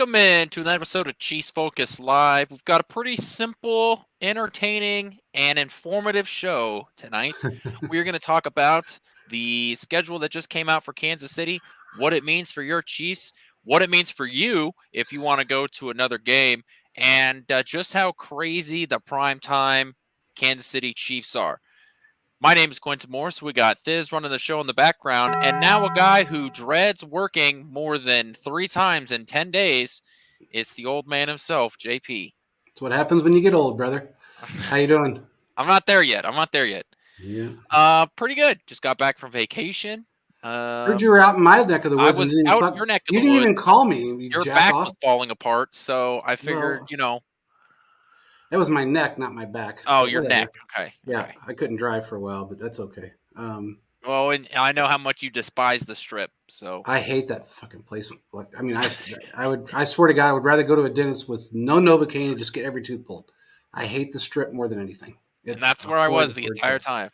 Welcome in to an episode of Chiefs Focus Live. We've got a pretty simple, entertaining, and informative show tonight. We're going to talk about the schedule that just came out for Kansas City, what it means for your Chiefs, what it means for you if you want to go to another game, and just how crazy the primetime Kansas City Chiefs are. My name is Quentin Morris. We got Thiz running the show in the background, and now a guy who dreads working more than 3 times in 10 days is the old man himself, JP. That's what happens when you get old, brother. How you doing? I'm not there yet. Yeah. Pretty good. Just got back from vacation. Heard you were out in my neck of the I woods. was and out your neck of you the didn't woods. even call me. You Your jack back off. was falling apart, so I figured, Well, That was my neck, not my back. Oh, But your whatever. neck. Okay. Yeah, Okay. I couldn't drive for a while, but that's okay. Well, and I know how much you despise the Strip, so I hate that fucking place. I swear to God, I would rather go to a dentist with no Novocaine and just get every tooth pulled. I hate the Strip more than anything. and that's where I was the entire time.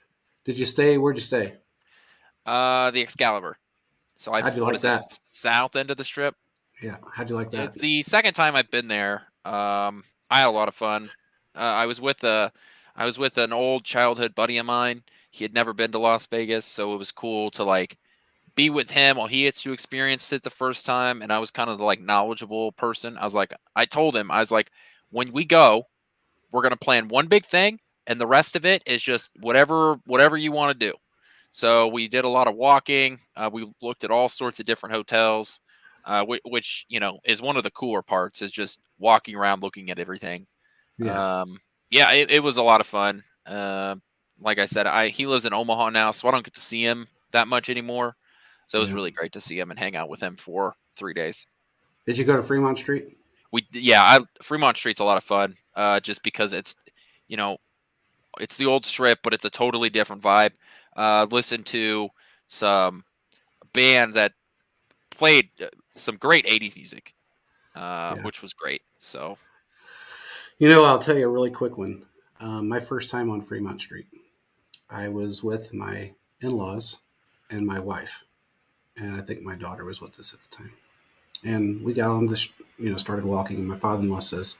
Did you stay? Where'd you stay? The Excalibur. So How'd you what like is that? that? South end of the Strip. Yeah, how'd you like that? It's the second time I've been there. I had a lot of fun. I was with an old childhood buddy of mine. He had never been to Las Vegas, so it was cool to be with him while he gets to experience it the first time. And I was kind of the knowledgeable person. I told him, I was like, when we go, we're gonna plan one big thing, and the rest of it is just whatever you want to do. So we did a lot of walking. We looked at all sorts of different hotels, which is one of the cooler parts is just walking around looking at everything. Yeah. Yeah, it was a lot of fun. Like I said, he lives in Omaha now, so I don't get to see him that much anymore. So it was really great to see him and hang out with him for 3 days. Did you go to Fremont Street? Fremont Street's a lot of fun. Just because it's the old Strip, but it's a totally different vibe. Listened to some band that played some great 80s music, which was great. So, I'll tell you a really quick one. My first time on Fremont Street, I was with my in-laws and my wife, and I think my daughter was with us at the time. And we got on this, started walking, and my father-in-law says,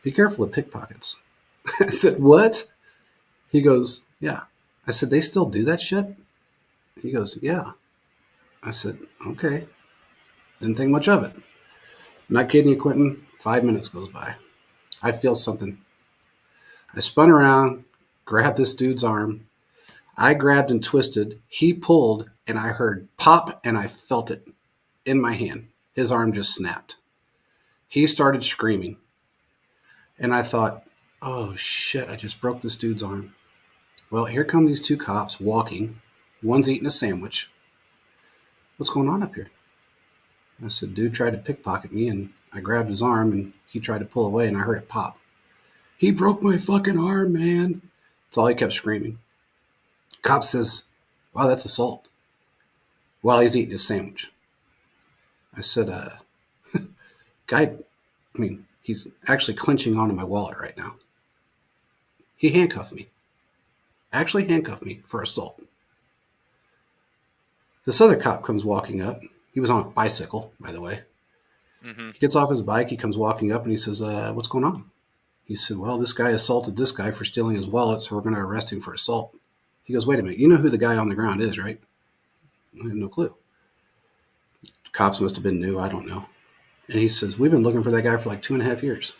"Be careful of pickpockets." I said, "What?" He goes, "Yeah." I said, "They still do that shit?" He goes, "Yeah." I said, "Okay." Didn't think much of it. I'm not kidding you, Quentin. 5 minutes goes by. I feel something. I spun around, grabbed this dude's arm. I grabbed and twisted. He pulled, and I heard pop, and I felt it in my hand. His arm just snapped. He started screaming. And I thought, oh shit, I just broke this dude's arm. Well, here come these 2 cops walking. One's eating a sandwich. What's going on up here? I said, dude tried to pickpocket me, and I grabbed his arm, and he tried to pull away, and I heard it pop. "He broke my fucking arm, man." That's all he kept screaming. Cop says, "Wow, that's assault," while he's eating his sandwich. I said, guy, he's actually clenching onto my wallet right now. He handcuffed me. Actually handcuffed me for assault. This other cop comes walking up. He was on a bicycle, by the way. Mm-hmm. He gets off his bike. He comes walking up and he says, "What's going on?" He said, "Well, this guy assaulted this guy for stealing his wallet, so we're going to arrest him for assault." He goes, "Wait a minute. You know who the guy on the ground is, right?" I have no clue. Cops must have been new. I don't know. And he says, "We've been looking for that guy for like 2.5 years.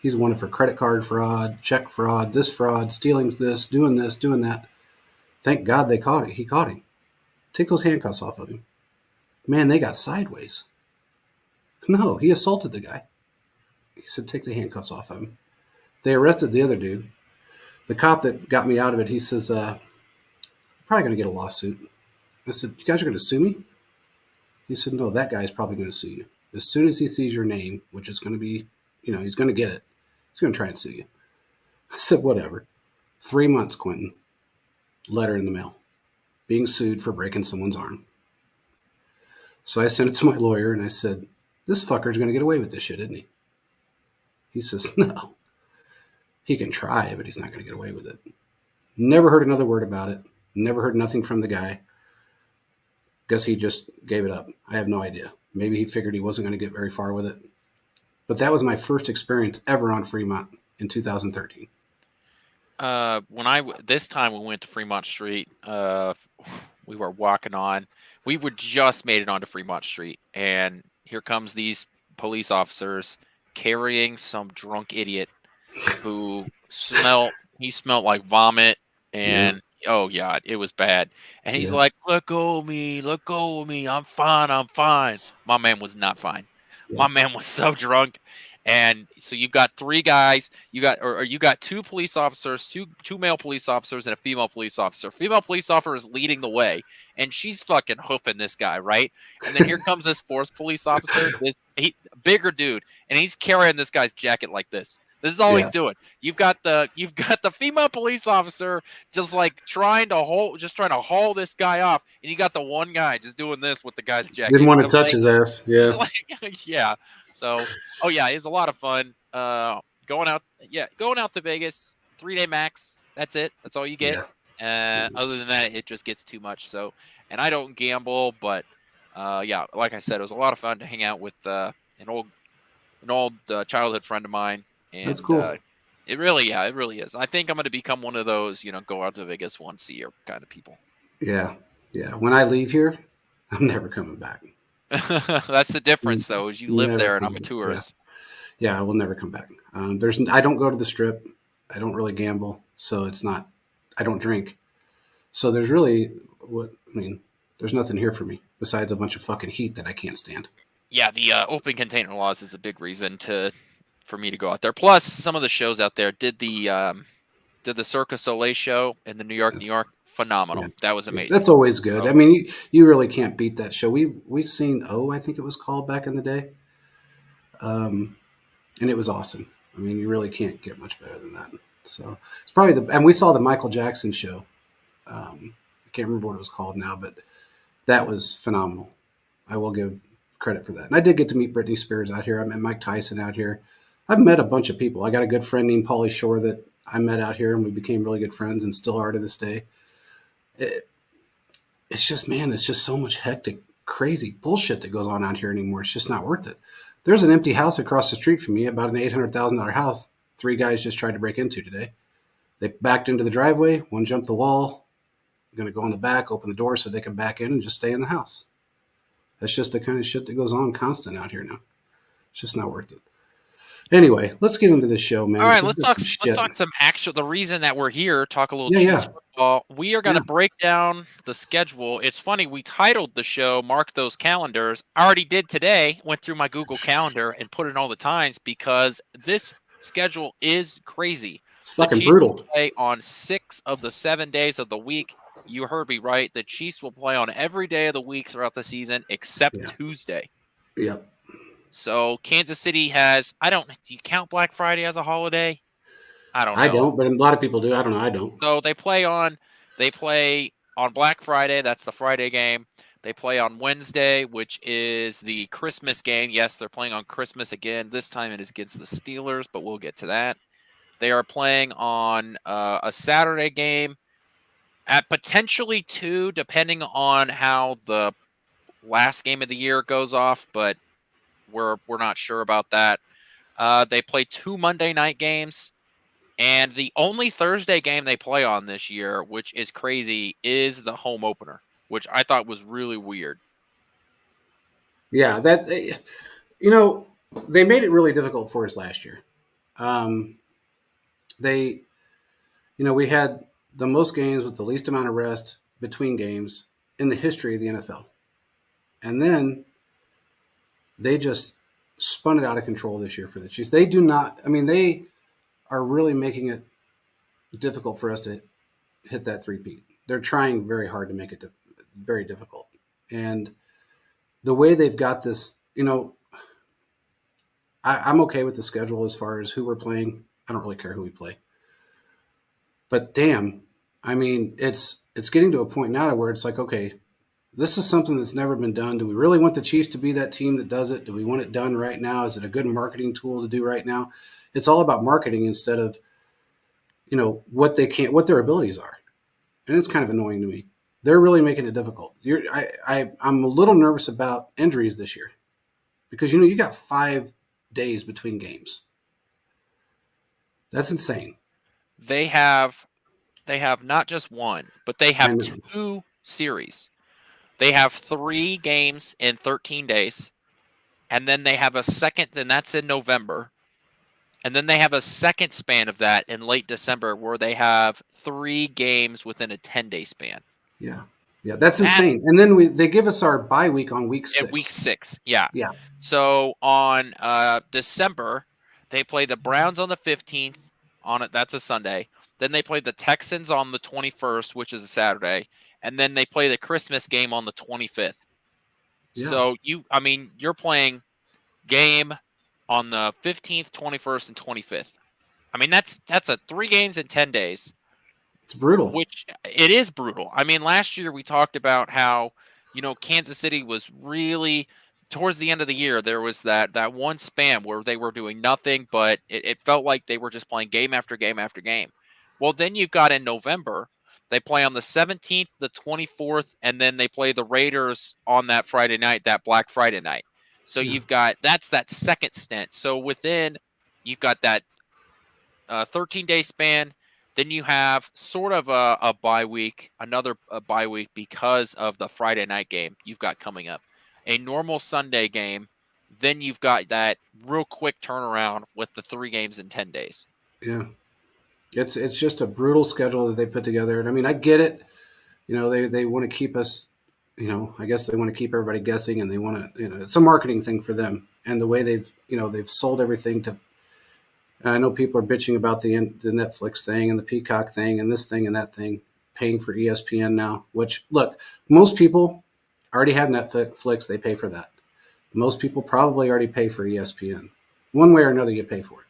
He's wanted for credit card fraud, check fraud, this fraud, stealing this, doing that. Thank God they caught him. He caught him. Take those handcuffs off of him." Man, they got sideways. No, he assaulted the guy. He said, "Take the handcuffs off of him." They arrested the other dude. The cop that got me out of it, he says, "Probably going to get a lawsuit." I said, "You guys are going to sue me?" He said, "No, that guy's probably going to sue you. As soon as he sees your name, which is going to be, he's going to get it. He's going to try and sue you." I said, "Whatever." 3 months, Quentin. Letter in the mail. Being sued for breaking someone's arm. So I sent it to my lawyer and I said, "This fucker's going to get away with this shit, isn't he?" He says, "No. He can try, but he's not going to get away with it." Never heard another word about it. Never heard nothing from the guy. Guess he just gave it up. I have no idea. Maybe he figured he wasn't going to get very far with it. But that was my first experience ever on Fremont in 2013. This time we went to Fremont Street, we were walking on. We were just made it onto Fremont Street, and here comes these police officers carrying some drunk idiot who smelled like vomit, and oh yeah, it was bad. And he's like, let go of me, I'm fine. My man was not fine. My man was so drunk. And so you've got three guys, you got two police officers, two male police officers and a female police officer. Female police officer is leading the way, and she's fucking hoofing this guy, right? And then here comes this fourth police officer, bigger dude, and he's carrying this guy's jacket like this. This is all he's doing. You've got the female police officer just like trying to haul this guy off, and you got the one guy just doing this with the guy's jacket. Didn't want to touch his ass. Yeah. Yeah. So, oh yeah, it's a lot of fun. Going out to Vegas, 3-day max. That's it. That's all you get. Other than that, it just gets too much. So, and I don't gamble, but yeah, like I said, it was a lot of fun to hang out with an old childhood friend of mine. And, that's cool. It really is. I think I'm going to become one of those, go out to Vegas once a year kind of people. Yeah. When I leave here, I'm never coming back. That's the difference, though, is you live there and I'm a tourist. Yeah, I will never come back. I don't go to the Strip. I don't really gamble, so I don't drink. So there's nothing here for me besides a bunch of fucking heat that I can't stand. Yeah, the open container laws is a big reason for me to go out there. Plus, some of the shows out there did the Cirque du Soleil show in the New York, phenomenal. Yeah. That was amazing. That's always good. I mean, you really can't beat that show. We've seen I think it was called back in the day, and it was awesome. I mean, you really can't get much better than that. So it's probably and we saw the Michael Jackson show. I can't remember what it was called now, but that was phenomenal. I will give credit for that. And I did get to meet Britney Spears out here. I met Mike Tyson out here. I've met a bunch of people. I got a good friend named Pauly Shore that I met out here, and we became really good friends and still are to this day. It's just so much hectic, crazy bullshit that goes on out here anymore. It's just not worth it. There's an empty house across the street from me, about an $800,000 house. 3 guys just tried to break into today. They backed into the driveway. One jumped the wall. Going to go in the back, open the door so they can back in and just stay in the house. That's just the kind of shit that goes on constant out here now. It's just not worth it. Anyway, let's get into this show, man. All right, let's talk some actual. The reason that we're here, talk a little Chiefs football. We are going to break down the schedule. It's funny, we titled the show "Mark Those Calendars." I already did today. Went through my Google Calendar and put in all the times because this schedule is crazy. It's fucking brutal. Will play on 6 of the 7 days of the week. You heard me right. The Chiefs will play on every day of the week throughout the season except Tuesday. Yep. So Kansas City has, do you count Black Friday as a holiday? I don't know. I don't, but a lot of people do. I don't know. I don't. So they play on Black Friday. That's the Friday game. They play on Wednesday, which is the Christmas game. Yes, they're playing on Christmas again. This time it is against the Steelers, but we'll get to that. They are playing on a Saturday game at potentially 2, depending on how the last game of the year goes off, but we're not sure about that. They play 2 Monday night games, and the only Thursday game they play on this year, which is crazy, is the home opener, which I thought was really weird. Yeah, they made it really difficult for us last year. We had the most games with the least amount of rest between games in the history of the NFL. And then they just spun it out of control this year for the Chiefs. They are really making it difficult for us to hit that three-peat. They're trying very hard to make it very difficult. And the way they've got this, I'm okay with the schedule as far as who we're playing. I don't really care who we play. But damn, it's getting to a point now where it's like, okay, this is something that's never been done. Do we really want the Chiefs to be that team that does it? Do we want it done right now? Is it a good marketing tool to do right now? It's all about marketing instead of, what their abilities are. And it's kind of annoying to me. They're really making it difficult. I'm a little nervous about injuries this year because, you got 5 days between games. That's insane. They have not just one, but they I have know. two series. They have 3 games in 13 days, and then they have a second, and that's in November. And then they have a second span of that in late December where they have 3 games within a 10-day span. Yeah. Yeah, that's That's insane. And then they give us our bye week on week at week 6. 6. Yeah. Yeah. So on December, they play the Browns on the 15th on it. That's a Sunday. Then they play the Texans on the 21st, which is a Saturday, and then they play the Christmas game on the 25th. Yeah. So you're playing game on the 15th, 21st, and 25th. I mean, that's a 3 games in 10 days. It's brutal. Which it is brutal. I mean, last year we talked about how, Kansas City was really towards the end of the year. There was that one span where they were doing nothing, but it felt like they were just playing game after game after game. Well, then you've got in November, they play on the 17th, the 24th, and then they play the Raiders on that Friday night, that Black Friday night. So Yeah. that's that second stint. So you've got that 13-day span. Then you have sort of a bye week, another bye week because of the Friday night game you've got coming up. A normal Sunday game. Then you've got that real quick turnaround with the 3 games in 10 days. Yeah. It's just a brutal schedule that they put together. And I mean, I get it. They want to keep us, I guess they want to keep everybody guessing, and they want to, it's a marketing thing for them. And the way they've sold everything to, and I know people are bitching about the Netflix thing and the Peacock thing and this thing and that thing, paying for ESPN now, which, look, most people already have Netflix. They pay for that. Most people probably already pay for ESPN. One way or another, you pay for it.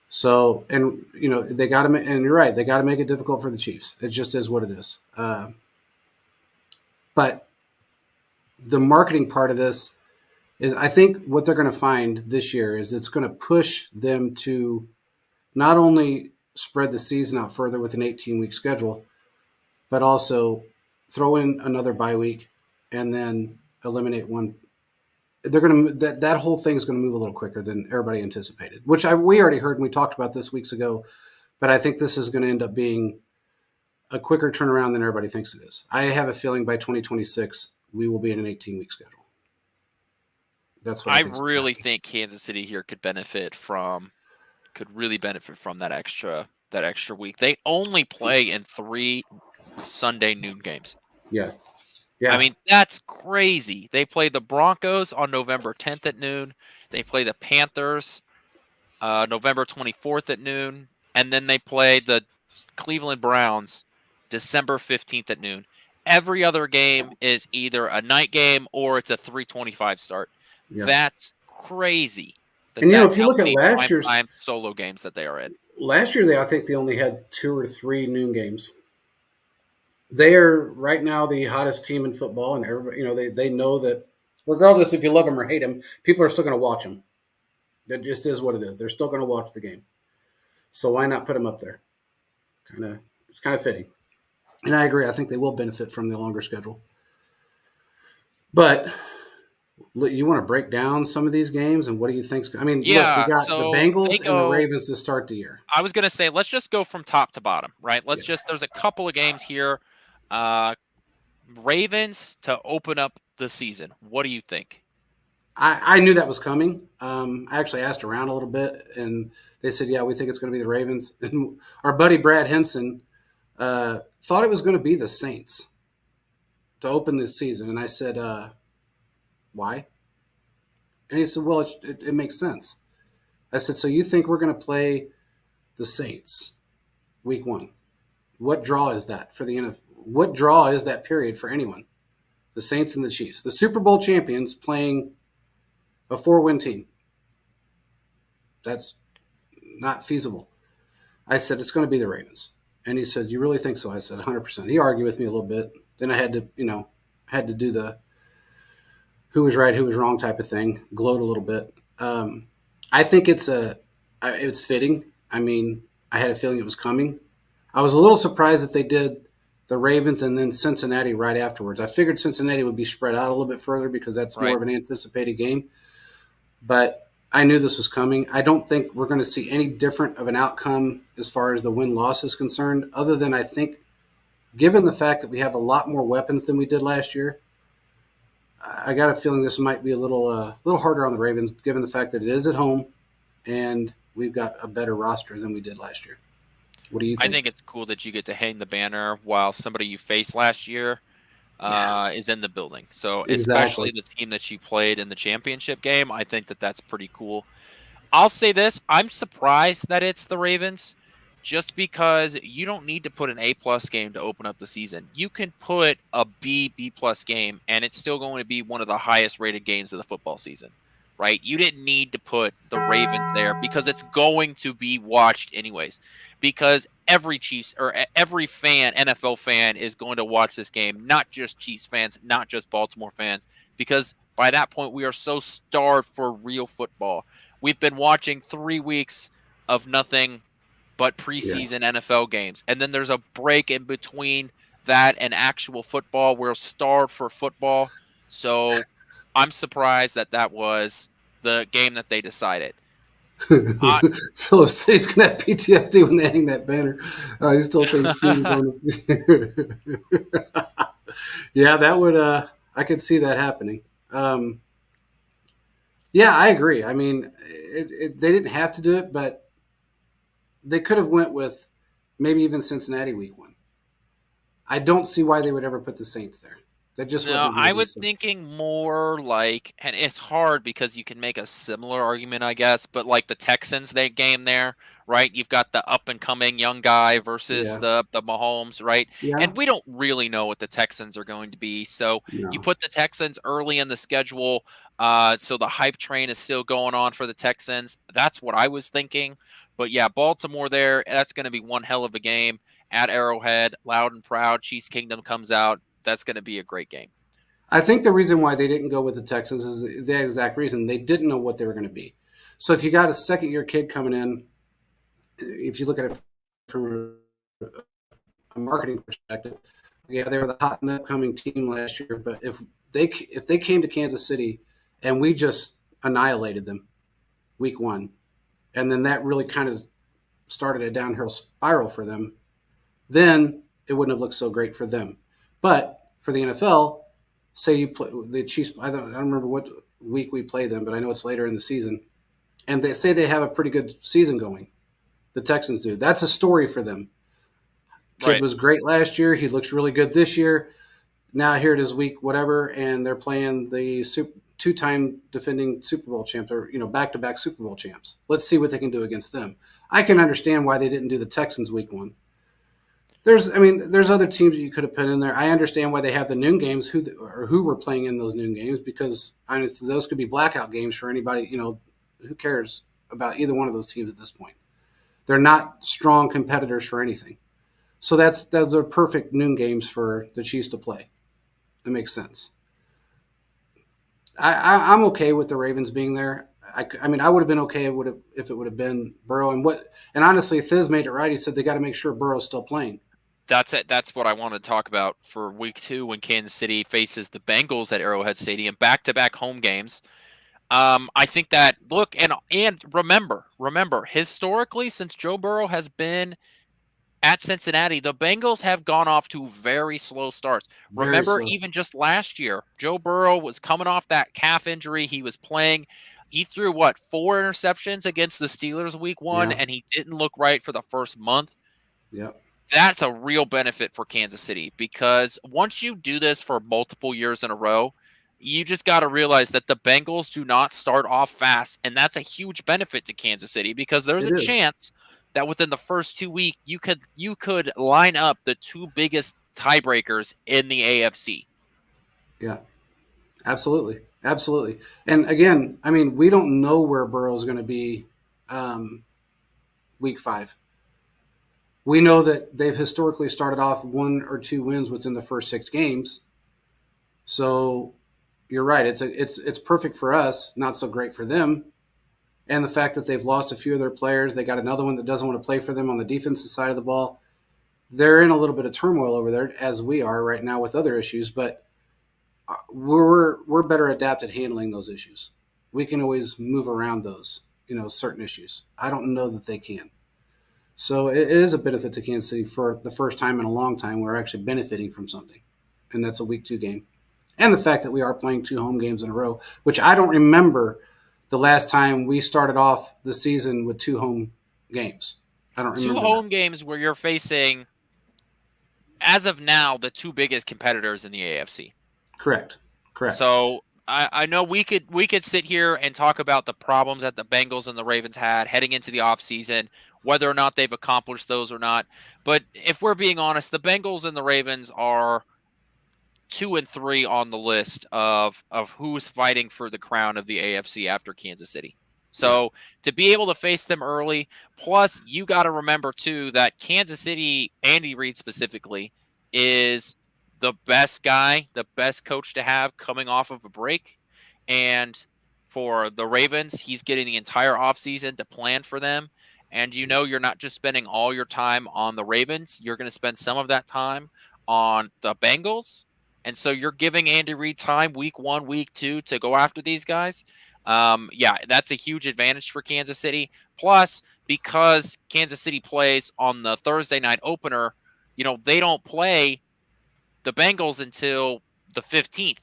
So, and, they got to, and you're right, they got to make it difficult for the Chiefs. It just is what it is. But the marketing part of this is, I think what they're going to find this year is it's going to push them to not only spread the season out further with an 18-week schedule, but also throw in another bye week and then eliminate one. They're going to that whole thing is going to move a little quicker than everybody anticipated, which we already heard and we talked about this weeks ago. But I think this is going to end up being a quicker turnaround than everybody thinks it is. I have a feeling by 2026 we will be in an 18-week schedule. That's what I really think Kansas City here could really benefit from that extra week. They only play in 3 Sunday noon games. Yeah. I mean, that's crazy. They play the Broncos on November 10th at noon. They play the Panthers November 24th at noon. And then they play the Cleveland Browns December 15th at noon. Every other game is either a night game or it's a 3:25 start. Yeah. That's crazy. And if you look at last year's solo games that they are in. Last year, I think they only had 2 or 3 noon games. They are right now the hottest team in football, and everybody, they know that regardless if you love them or hate them, people are still going to watch them. That just is what it is. They're still going to watch the game. So why not put them up there? It's kind of fitting. And I agree. I think they will benefit from the longer schedule. But you want to break down some of these games, and what do you think? I mean, we got the Bengals and the Ravens to start the year. I was going to say, let's just go from top to bottom, right? There's a couple of games here. Ravens to open up the season. What do you think? I knew that was coming. I actually asked around a little bit, and they said, yeah, we think it's going to be the Ravens. And our buddy Brad Henson thought it was going to be the Saints to open the season. And I said, why? And he said, well, it makes sense. I said, so you think we're going to play the Saints week 1? What draw is that for the NFL? What draw is that period for anyone? The Saints and the Chiefs. The Super Bowl champions playing a 4-win team. That's not feasible. I said, it's going to be the Ravens. And he said, you really think so? I said, 100%. He argued with me a little bit. Then I had to do the who was right, who was wrong type of thing, gloat a little bit. I think it's fitting. I mean, I had a feeling it was coming. I was a little surprised that they did the Ravens and then Cincinnati right afterwards. I figured Cincinnati would be spread out a little bit further because that's more of an anticipated game. But I knew this was coming. I don't think we're going to see any different of an outcome as far as the win loss is concerned, other than I think, given the fact that we have a lot more weapons than we did last year, I got a feeling this might be a little harder on the Ravens, given the fact that it is at home and we've got a better roster than we did last year. What do you I think? think it's cool that you get to hang the banner while somebody you faced last year Yeah, is in the building. So especially exactly. the team that you played in the championship game, I think that that's pretty cool. I'll say this: I'm surprised that it's the Ravens, just because you don't need to put an A+ game to open up the season. You can put a B+ game, and it's still going to be one of the highest rated games of the football season, right? You didn't need to put the Ravens there because it's going to be watched anyways. Because every Chiefs or every fan, NFL fan, is going to watch this game, not just Chiefs fans, not just Baltimore fans, because by that point we are so starved for real football. We've been watching 3 weeks of nothing but Yeah. preseason NFL games. And then there's a break in between that and actual football. We're starved for football. So I'm surprised that that was the game that they decided. Uh, Philip says he's going to have PTSD when they hang that banner. He still thinks Steve is on the. Yeah, that would. I could see that happening. Yeah, I agree. I mean, they didn't have to do it, but they could have went with maybe even Cincinnati week 1. I don't see why they would ever put the Saints there. That just No, wouldn't I make any was sense. thinking more like, and it's hard because you can make a similar argument, I guess, but like the Texans, they game there, right? You've got the up and coming young guy versus Yeah. the Mahomes, right? Yeah. And we don't really know what the Texans are going to be. So you No. put the Texans early in the schedule, so the hype train is still going on for the Texans. That's what I was thinking. But yeah, Baltimore there, that's going to be one hell of a game at Arrowhead, loud and proud. Chiefs Kingdom comes out. That's going to be a great game. I think the reason why they didn't go with the Texans is the exact reason. They didn't know what they were going to be. So if you got a second year kid coming in, if you look at it from a marketing perspective, yeah, they were the hot and upcoming team last year. But if they came to Kansas City and we just annihilated them week 1, and then that really kind of started a downhill spiral for them, then it wouldn't have looked so great for them. But for the NFL, say you play the Chiefs. I don't remember what week we play them, but I know it's later in the season, and they say they have a pretty good season going. The Texans do. That's a story for them. Kid Right. was great last year. He looks really good this year. Now here it is week whatever, and they're playing the two-time defending Super Bowl champs, or back-to-back Super Bowl champs. Let's see what they can do against them. I can understand why they didn't do the Texans week 1. There's other teams that you could have put in there. I understand why they have the noon games, who were playing in those noon games, because those could be blackout games for anybody. Who cares about either one of those teams at this point? They're not strong competitors for anything. So those are perfect noon games for the Chiefs to play. It makes sense. I'm okay with the Ravens being there. I would have been okay if it would have been Burrow, and honestly, Thiz made it right. He said they got to make sure Burrow's still playing. That's it. That's what I want to talk about for week 2 when Kansas City faces the Bengals at Arrowhead Stadium, back-to-back home games. I think that look and remember historically, since Joe Burrow has been at Cincinnati, the Bengals have gone off to very slow starts. Very Remember, slow. even just last year, Joe Burrow was coming off that calf injury. He was playing. He threw what, 4 interceptions against the Steelers week 1, Yeah. and he didn't look right for the first month. Yep. That's a real benefit for Kansas City because once you do this for multiple years in a row, you just got to realize that the Bengals do not start off fast, and that's a huge benefit to Kansas City because there's It a is. chance that within the first 2 weeks you could line up the two biggest tiebreakers in the AFC. Yeah. Absolutely. Absolutely. And again, we don't know where Burrow's going to be um, week 5. We know that they've historically started off 1 or 2 wins within the first 6 games. So you're right. It's perfect for us, not so great for them. And the fact that they've lost a few of their players, they got another one that doesn't want to play for them on the defensive side of the ball. They're in a little bit of turmoil over there, as we are right now with other issues. But we're better adapted handling those issues. we can always move around those, certain issues. I don't know that they can. So it is a benefit to Kansas City for the first time in a long time. We're actually benefiting from something, and that's a week 2 game, and the fact that we are playing 2 home games in a row, which I don't remember the last time we started off the season with 2 home games. I don't 2 remember home that. games where you're facing, as of now, the 2 biggest competitors in the AFC. Correct. Correct. So I know we could sit here and talk about the problems that the Bengals and the Ravens had heading into the offseason, whether or not they've accomplished those or not. But if we're being honest, the Bengals and the Ravens are 2 and 3 on the list of who's fighting for the crown of the AFC after Kansas City. Yeah. So to be able to face them early, plus you got to remember too that Kansas City, Andy Reid specifically, is the best guy, the best coach to have coming off of a break. And for the Ravens, he's getting the entire offseason to plan for them. And you're not just spending all your time on the Ravens, you're going to spend some of that time on the Bengals. And so you're giving Andy Reid time week 1, week 2 to go after these guys. Yeah, that's a huge advantage for Kansas City. Plus, because Kansas City plays on the Thursday night opener, they don't play the Bengals until the 15th.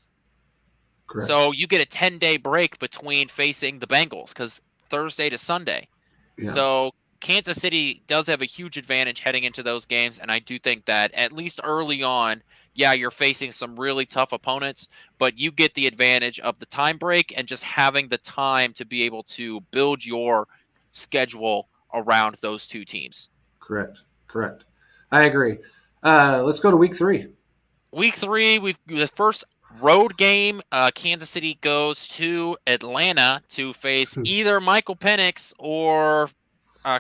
Correct. So you get a 10-day break between facing the Bengals because Thursday to Sunday. Yeah. So Kansas City does have a huge advantage heading into those games, and I do think that at least early on, yeah, you're facing some really tough opponents, but you get the advantage of the time break and just having the time to be able to build your schedule around those 2 teams. Correct. I agree. Let's go to week 3. Week 3, we've the first road game. Kansas City goes to Atlanta to face either Michael Penix or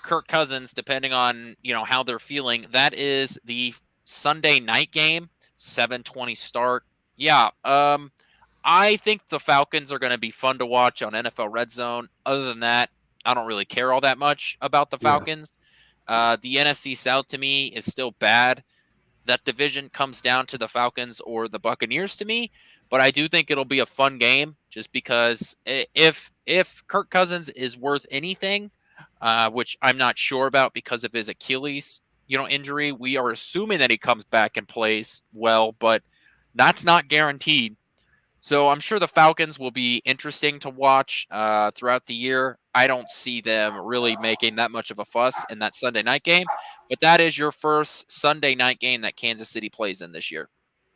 Kirk Cousins, depending on how they're feeling. That is the Sunday night game, 7:20 start. Yeah, I think the Falcons are going to be fun to watch on NFL Red Zone. Other than that, I don't really care all that much about the Falcons. Yeah. The NFC South to me is still bad. That division comes down to the Falcons or the Buccaneers to me, but I do think it'll be a fun game just because if Kirk Cousins is worth anything, which I'm not sure about because of his Achilles, injury, we are assuming that he comes back and plays well, but that's not guaranteed. So I'm sure the Falcons will be interesting to watch throughout the year. I don't see them really making that much of a fuss in that Sunday night game, but that is your first Sunday night game that Kansas City plays in this year.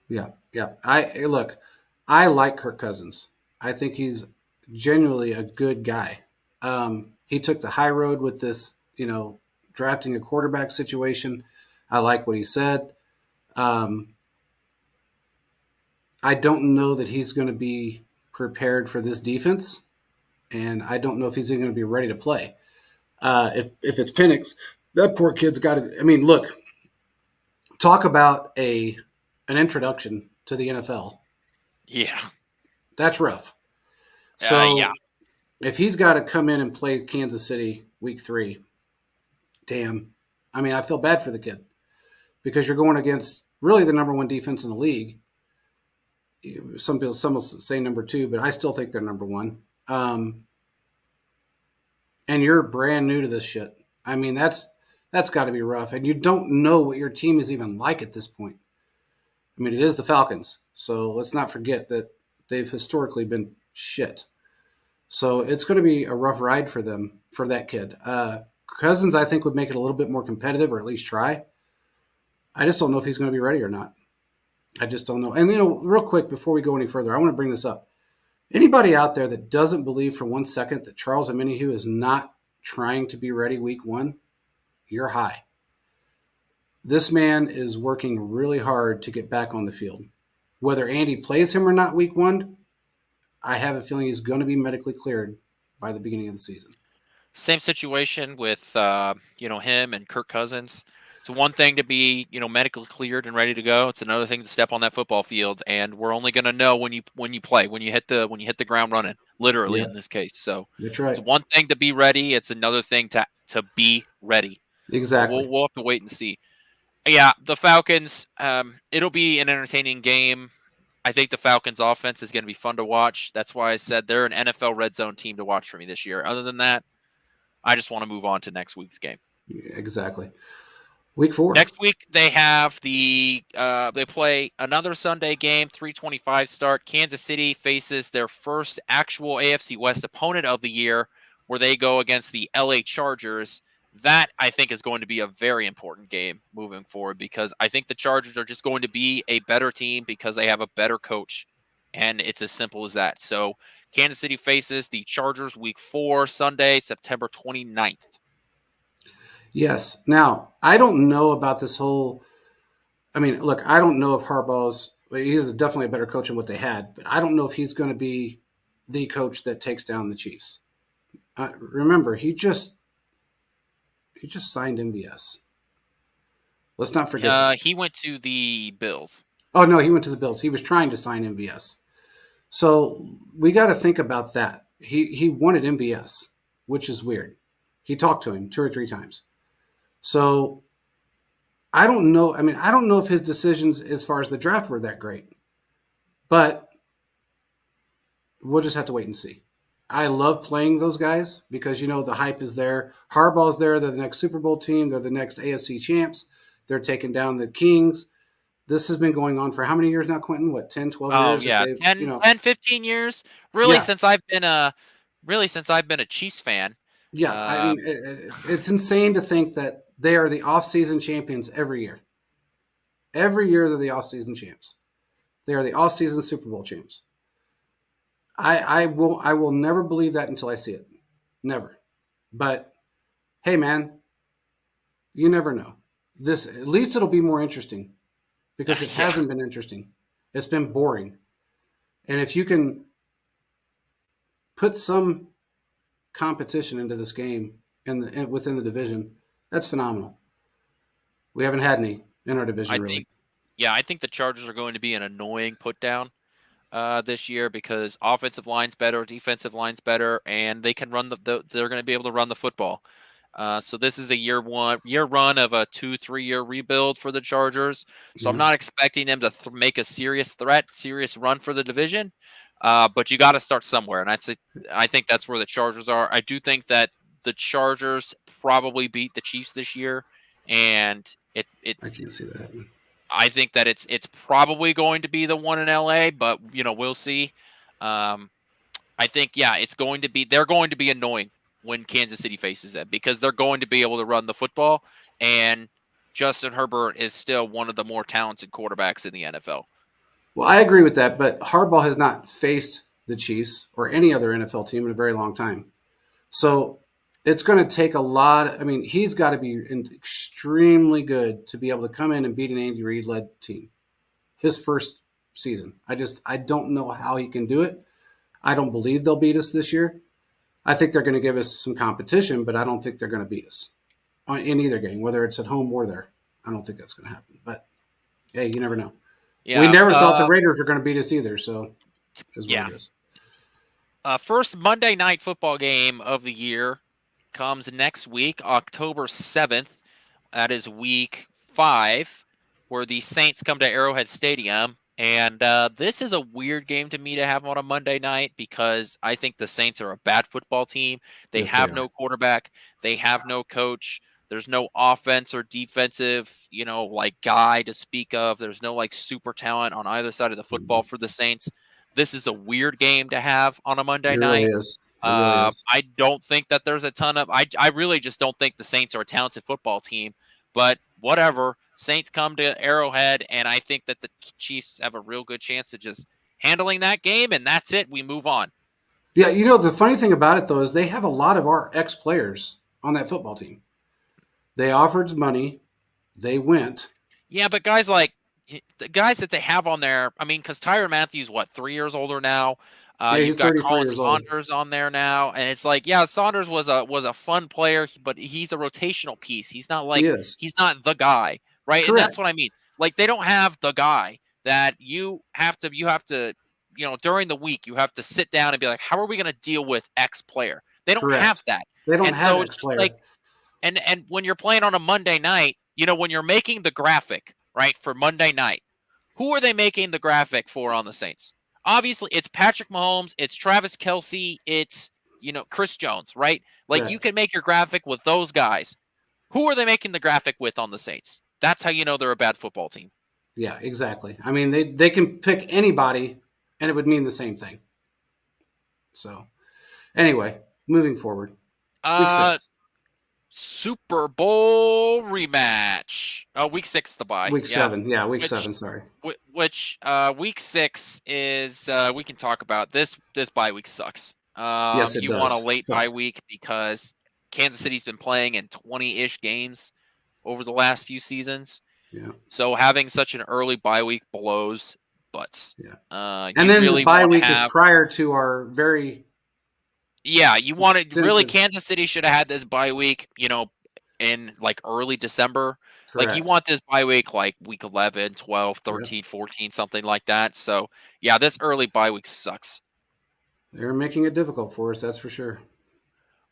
Yeah. I like Kirk Cousins. I think he's genuinely a good guy. He took the high road with this, drafting a quarterback situation. I like what he said. I don't know that he's going to be prepared for this defense, and I don't know if he's even going to be ready to play. If it's Penix, that poor kid's got to. I mean, look, talk about an introduction to the NFL. Yeah, that's rough. So yeah, if he's got to come in and play Kansas City week 3, damn. I mean, I feel bad for the kid because you're going against really the number 1 defense in the league. Some will say number 2, but I still think they're number 1. And you're brand new to this shit. I mean, that's got to be rough. And you don't know what your team is even like at this point. I mean, it is the Falcons, so let's not forget that they've historically been shit. So it's going to be a rough ride for them, for that kid. Cousins, I think, would make it a little bit more competitive, or at least try. I just don't know if he's going to be ready or not. I just don't know. And, real quick, before we go any further, I want to bring this up. Anybody out there that doesn't believe for 1 second that Charles Omenihu is not trying to be ready week 1, you're high. This man is working really hard to get back on the field. Whether Andy plays him or not week 1, I have a feeling he's going to be medically cleared by the beginning of the season. Same situation with him and Kirk Cousins. It's one thing to be medically cleared and ready to go. It's another thing to step on that football field, and we're only going to know when you play, when you hit the ground running, literally in this case. So that's right. It's one thing to be ready. It's another thing to be ready. Exactly. So we'll have to wait and see. Yeah, the Falcons. It'll be an entertaining game. I think the Falcons offense is going to be fun to watch. That's why I said they're an NFL red zone team to watch for me this year. Other than that, I just want to move on to next week's game. Yeah, exactly. Week 4. Next week they have they play another Sunday game, 3:25 start. Kansas City faces their first actual AFC West opponent of the year, where they go against the LA Chargers. That I think is going to be a very important game moving forward, because I think the Chargers are just going to be a better team because they have a better coach, and it's as simple as that. So Kansas City faces the Chargers week 4, Sunday, September 29th. Yes. Now, I don't know about this whole. I mean, look, I don't know if Harbaugh's. He's definitely a better coach than what they had, but I don't know if he's going to be the coach that takes down the Chiefs. Remember, he just signed MVS. Let's not forget that. He went to the Bills. Oh no, he went to the Bills. He was trying to sign MVS. So we got to think about that. He wanted MVS, which is weird. He talked to him 2 or 3 times. So I don't know. I mean, I don't know if his decisions as far as the draft were that great, but we'll just have to wait and see. I love playing those guys because, the hype is there. Harbaugh's there. They're the next Super Bowl team. They're the next AFC champs. They're taking down the Kings. This has been going on for how many years now, Quentin? What, 10, 12 years? Oh, yeah, 10, 15 years. Really, Yeah. since I've been a Chiefs fan. Yeah, I mean, it's insane to think that they are the off-season champions every year. Every year they're the off-season champs. They are the off-season Super Bowl champs. I will never believe that until I see it. Never. But hey, man, you never know. At least it'll be more interesting, because it hasn't been interesting. It's been boring. And if you can put some competition into this game within the division, that's phenomenal. We haven't had any in our division, really. I think the Chargers are going to be an annoying put down this year, because offensive line's better, defensive line's better, and they can run they're going to be able to run the football. So this is a year run of a 2-3 year rebuild for the Chargers. So I'm not expecting them to make a serious run for the division. But you got to start somewhere, and I think that's where the Chargers are. I do think that the Chargers probably beat the Chiefs this year, and I can't see that happening. I think that it's probably going to be the one in LA, but we'll see. I think it's going to be they're going to be annoying when Kansas City faces them, because they're going to be able to run the football, and Justin Herbert is still one of the more talented quarterbacks in the NFL. Well, I agree with that, but Harbaugh has not faced the Chiefs or any other NFL team in a very long time. So it's going to take a lot. I mean, he's got to be extremely good to be able to come in and beat an Andy Reid-led team. His first season. I don't know how he can do it. I don't believe they'll beat us this year. I think they're going to give us some competition, but I don't think they're going to beat us in either game, whether it's at home or there. I don't think that's going to happen. But, hey, you never know. Yeah, we never thought the Raiders were going to beat us either, so is what it is. First Monday night football game of the year comes next week, October 7th. That is week 5, where the Saints come to Arrowhead Stadium. And this is a weird game to me to have on a Monday night, because I think the Saints are a bad football team. They have no quarterback. They have no coach. There's no offense or defensive, guy to speak of. There's no super talent on either side of the football for the Saints. This is a weird game to have on a Monday night. Really is. Really is. I don't think that there's a ton of. I really just don't think the Saints are a talented football team. But whatever. Saints come to Arrowhead, and I think that the Chiefs have a real good chance of just handling that game, and that's it. We move on. Yeah, the funny thing about it, though, is they have a lot of our ex-players on that football team. They offered money. They went. Yeah, but guys like the guys that they have on there, I mean, because Tyrann Mathieu, 3 years older now? You've got Colin Saunders on there now, and it's Saunders was a fun player, but he's a rotational piece. He's not he's not the guy, right? Correct. And that's what I mean. They don't have the guy that you have to during the week you have to sit down and be like, how are we going to deal with X player? They don't have that. They don't have that player. And when you're playing on a Monday night, when you're making the graphic, right, for Monday night, Who are they making the graphic for on the Saints? Obviously, it's Patrick Mahomes, it's Travis Kelce, it's Chris Jones, right? Like you Correct. can make your graphic with those guys. Who are they making the graphic with on the Saints? That's how you know they're a bad football team. Yeah, exactly. I mean, they can pick anybody, and it would mean the same thing. So, anyway, moving forward, week Uh, 6, Super Bowl rematch. Oh, week 6, the bye. week Yeah, 7. Yeah, week which 7. Sorry. which week 6 is we can talk about this bye week sucks. Yes, it You want a does. late bye Fuck. week because Kansas City's been playing in 20-ish games over the last few seasons. Yeah, So having such an early bye week blows butts. yeah. And You then the really bye want to week is have prior to our very you wanted really extensive. Kansas City should have had this bye week, in like early December. Like you Correct. want this bye week like week 11, 12, Yep. 13, 14, something like that. So, yeah, this early bye week sucks. They're making it difficult for us, that's for sure.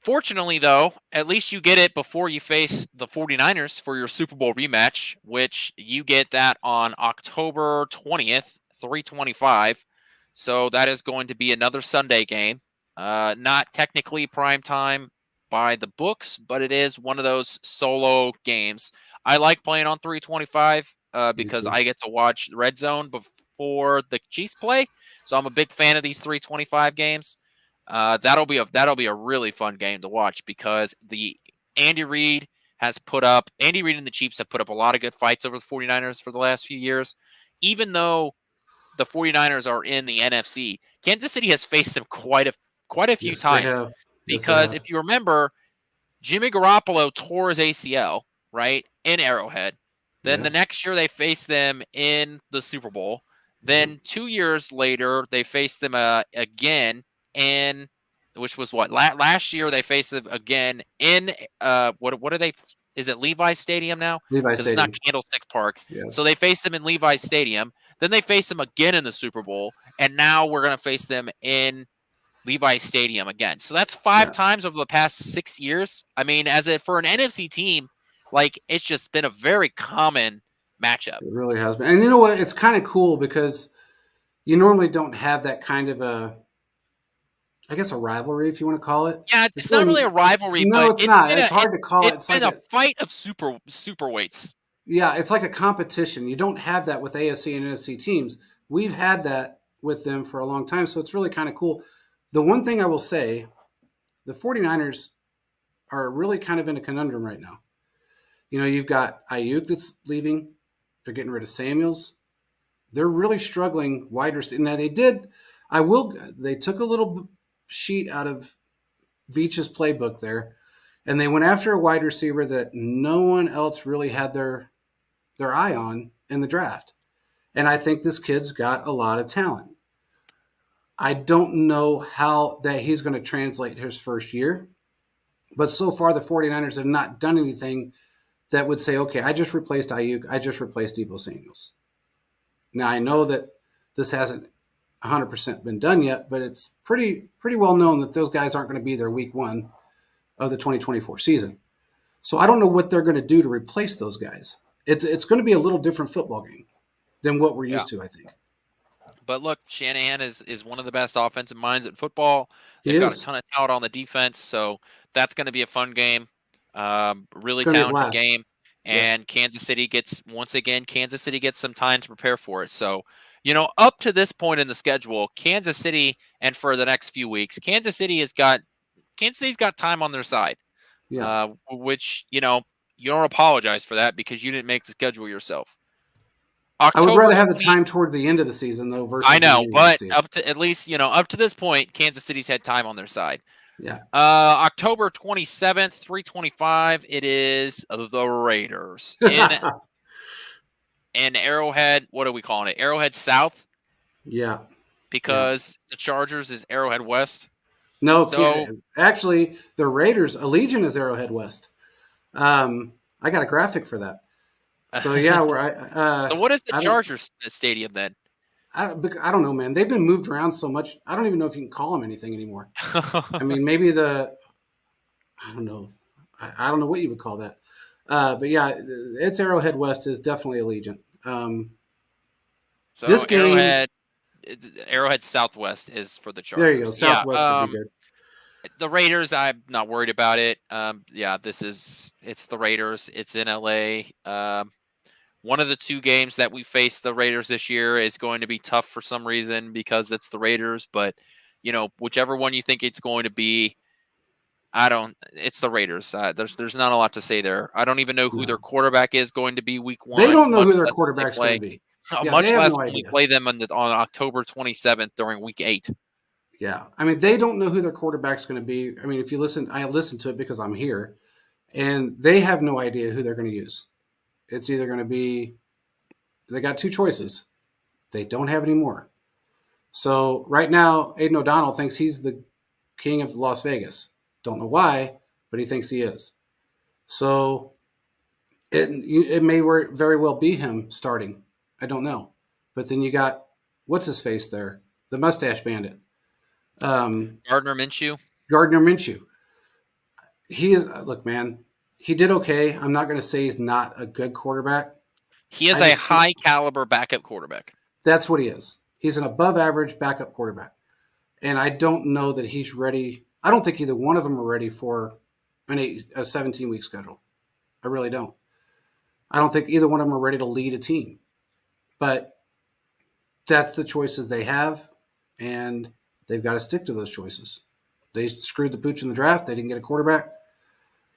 Fortunately, though, at least you get it before you face the 49ers for your Super Bowl rematch, which you get that on October 20th, 325. So that is going to be another Sunday game. Not technically prime time by the books, but it is one of those solo games. I like playing on 325 Me because too. I get to watch Red Zone before the Chiefs play. So I'm a big fan of these 325 games. That'll be a really fun game to watch because the Andy Reid and the Chiefs have put up a lot of good fights over the 49ers for the last few years. Even though the 49ers are in the NFC, Kansas City has faced them quite a few Yes, they times have. Yes, they because have. if you remember, Jimmy Garoppolo tore his ACL, right, in Arrowhead. Then Yeah. the next year they faced them in the Super Bowl. Yeah. Then 2 years later they faced them again in, which was what last year they faced them again in what are they? Is it Levi's Stadium now? Levi Because it's not Stadium. Candlestick Park. So Yes. they faced them in Levi's Stadium. Then they faced them again in the Super Bowl, and now we're gonna face them in Levi Stadium again. So that's five Yeah. times over the past 6 years. I mean, for an NFC team, like it's just been a very common matchup. It really has been. And you know what? It's kind of cool because you normally don't have that kind of I guess, a rivalry, if you want to call it. Yeah, It's it's not really really a rivalry, no, but it's not. It's hard to call it. it's It's been like a a fight of super weights. yeah, it's like a competition. You don't have that with AFC and NFC teams. We've had that with them for a long time, so it's really kind of cool. The one thing I will say, the 49ers are really kind of in a conundrum right now. You know, you've got Ayuk that's leaving. They're getting rid of Samuels. They're really struggling wide receiver. Now they did. They took a little sheet out of Veach's playbook there, and they went after a wide receiver that no one else really had their eye on in the draft. And I think this kid's got a lot of talent. I don't know how that he's going to translate his first year, but so far the 49ers have not done anything that would say, okay, I just replaced Ayuk, I just replaced Debo Samuels. Now I know that this hasn't 100% been done yet, but it's pretty well known that those guys aren't going to be there week 1 of the 2024 season. So I don't know what they're going to do to replace those guys. It's going to be a little different football game than what we're Yeah. used to, I think. But look, Shanahan is one of the best offensive minds in football. He They've got a is. ton of talent on the defense, so that's going to be a fun game. It's Really going to be a talented blast. game, Yeah. and Kansas City gets some time to prepare for it. So, up to this point in the schedule, Kansas City, and for the next few weeks, Kansas City's got time on their side. Yeah. Which you don't apologize for that because you didn't make the schedule yourself. I would October rather have the 20, time towards the end of the season though I versus the know, beginning of the but season. up to at least, up to this point, Kansas City's had time on their side. Yeah. October 27th, 325, it is the Raiders in Arrowhead. What are we calling it? Arrowhead South? Yeah. Because the Chargers is Arrowhead West. No, So actually, the Raiders, Allegiant is Arrowhead West. I got a graphic for that. So yeah, so what is the I don't Chargers stadium then? I don't know, man. They've been moved around so much. I don't even know if you can call them anything anymore. I mean, maybe I don't know. I don't know what you would call that. But yeah, it's Arrowhead West is definitely Allegiant. So This game, Arrowhead Southwest is for the there you go. Chargers. Yeah. Southwest would be good. The Raiders, I'm not worried about it. Yeah, it's the Raiders. It's in LA. One of the two games that we face the Raiders this year is going to be tough for some reason because it's the Raiders. But whichever one you think it's going to be, I don't. It's the Raiders. There's not a lot to say there. I don't even know who their No, quarterback is going to be week they one, don't know much who their less when they quarterback's going to play. be. Yeah, they Much have less no when we idea. play them on October 27th during week 8. Yeah, I mean, they don't know who their quarterback's going to be. I mean, if you listen, I listen to it because I'm here, and they have no idea who they're going to use. It's either going to be they got two choices. They don't have any more. So right now, Aiden O'Donnell thinks he's the king of Las Vegas. Don't know why, but he thinks he is. So it may very well be him starting. I don't know. But then you got what's his face there, the mustache bandit, Gardner Minshew. Gardner Minshew. He is look, man. He did okay. I'm not going to say he's not a good quarterback. He is I a just high caliber backup quarterback. That's what he is. He's an above average backup quarterback. And I don't know that he's ready. I don't think either one of them are ready for a 17-week schedule. I really don't. I don't think either one of them are ready to lead a team. But that's the choices they have, and they've got to stick to those choices. They screwed the pooch in the draft. They didn't get a quarterback.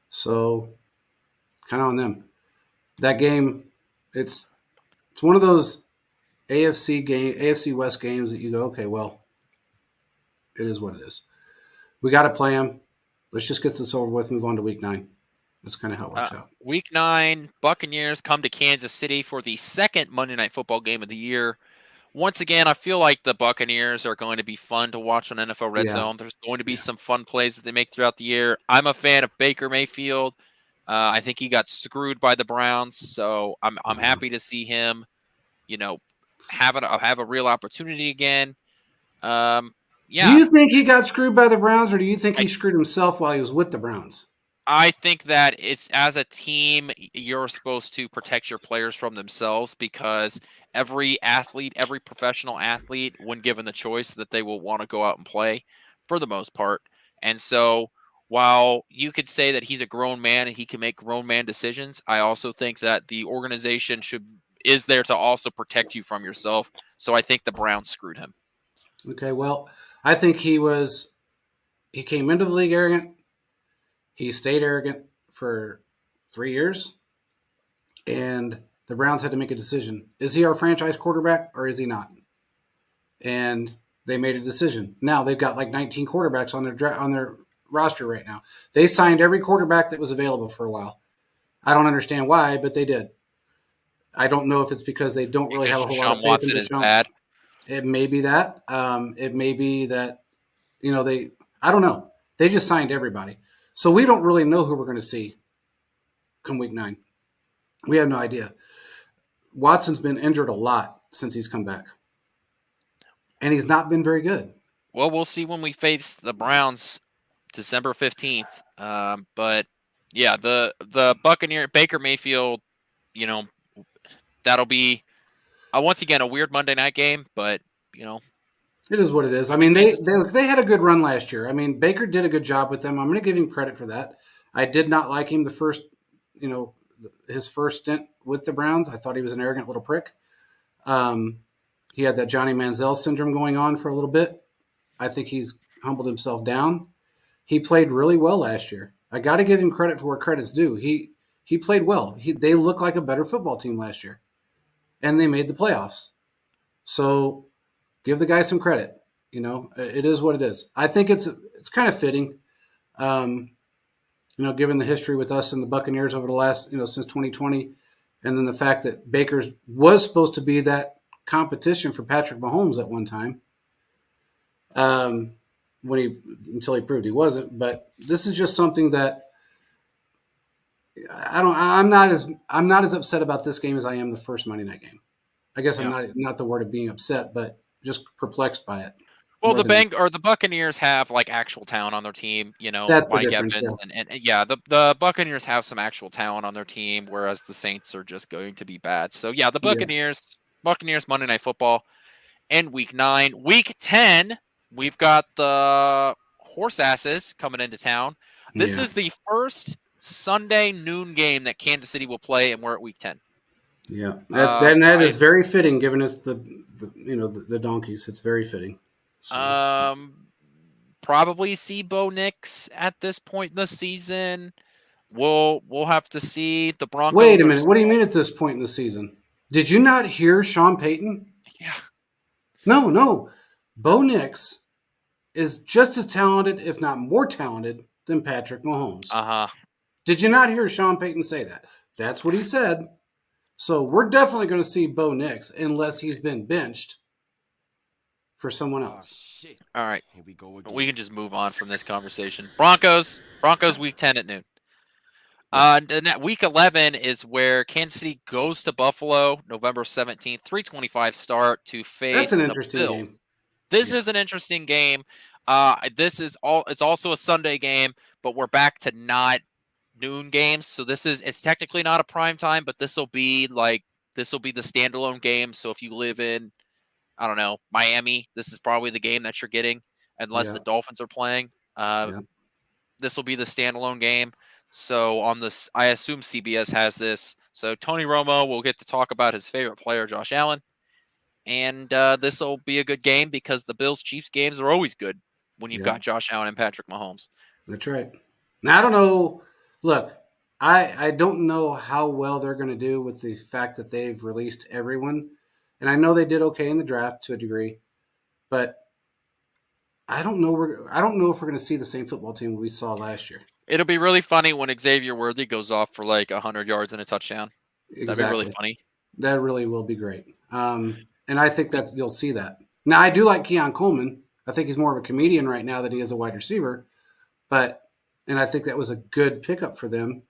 So kind of on them. That game, it's one of those AFC West games that you go, okay, well, it is what it is. We got to play them. Let's just get this over with. Move on to week 9. That's kind of how it works out. Week 9, Buccaneers come to Kansas City for the second Monday Night Football game of the year. Once again, I feel like the Buccaneers are going to be fun to watch on NFL Red Zone. There's going to be some fun plays that they make throughout the year. I'm a fan of Baker Mayfield. I think he got screwed by the Browns, so I'm happy to see him, have a real opportunity again. Yeah. Do you think he got screwed by the Browns, or do you think he screwed himself while he was with the Browns? I think that it's as a team, you're supposed to protect your players from themselves because every professional athlete, when given the choice, that they will want to go out and play for the most part. And so while you could say that he's a grown man and he can make grown man decisions, I also think that the organization is there to also protect you from yourself. So I think the Browns screwed him. Okay, well, I think he came into the league arrogant. He stayed arrogant for 3 years, and the Browns had to make a decision. Is he our franchise quarterback or is he not? And they made a decision. Now they've got like 19 quarterbacks on their roster right now. They signed every quarterback that was available for a while. I don't understand why, but they did. I don't know if it's because they don't really have a whole lot of faith in Deshaun. Bad. It may be that. It may be that, I don't know. They just signed everybody. So we don't really know who we're going to see come week 9. We have no idea. Watson's been injured a lot since he's come back. And he's not been very good. Well, we'll see when we face the Browns December 15th. But yeah, the Buccaneer Baker Mayfield, that'll be once again a weird Monday night game, but it is what it is. I mean, they had a good run last year. I mean, Baker did a good job with them. I'm going to give him credit for that. I did not like him his first stint with the Browns. I thought he was an arrogant little prick. He had that Johnny Manziel syndrome going on for a little bit. I think he's humbled himself down. He played really well last year. I got to give him credit for where credit's due. He played well. They looked like a better football team last year, and they made the playoffs. So give the guy some credit. It is what it is. I think it's kind of fitting, given the history with us and the Buccaneers over the last, since 2020, and then the fact that Baker's was supposed to be that competition for Patrick Mahomes at one time, until he proved he wasn't. But this is just something that I'm not as upset about this game as I am the first Monday night game. I guess I'm not the word of being upset, but just perplexed by it. Well, the Buccaneers have like actual talent on their team, That's Mike the difference, Evans, and the Buccaneers have some actual talent on their team, whereas the Saints are just going to be bad. So yeah, the Buccaneers Buccaneers Monday Night Football, and Week 9. Week 10, we've got the Horse Asses coming into town. This Yeah. is the first Sunday noon game that Kansas City will play, and we're at Week 10. Yeah, that is I very fitting, given us the donkeys. It's very fitting. So, probably see Bo Nix at this point in the season. We'll have to see. The Broncos. wait a minute. What do you mean at this point in the season? Did you not hear Sean Payton? Yeah. No. Bo Nix is just as talented, if not more talented, than Patrick Mahomes. Did you not hear Sean Payton say that? That's what he said. So we're definitely going to see Bo Nix unless he's been benched for someone else. All right. Here we go again. We can just move on from this conversation. Broncos Week 10 at noon. Week 11 is where Kansas City goes to Buffalo, November 17th, 3:25 start to face That's an the interesting Bills. game. This is an interesting game. It's also a Sunday game, but we're back to not noon games. So it's technically not a prime time, but this will be the standalone game. So if you live in, I don't know, Miami, this is probably the game that you're getting, unless the Dolphins are playing. This will be the standalone game. So on this, I assume CBS has this. So Tony Romo will get to talk about his favorite player, Josh Allen. And this will be a good game because the Bills-Chiefs games are always good when you've got Josh Allen and Patrick Mahomes. That's right. Now, I don't know. Look, I don't know how well they're going to do with the fact that they've released everyone. And I know they did okay in the draft to a degree. But I don't know if we're going to see the same football team we saw last year. It'll be really funny when Xavier Worthy goes off for like 100 yards and a touchdown. Exactly. That'd be really funny. That really will be great. And I think that you'll see that. Now, I do like Keon Coleman. I think he's more of a comedian right now than he is a wide receiver. And I think that was a good pickup for them.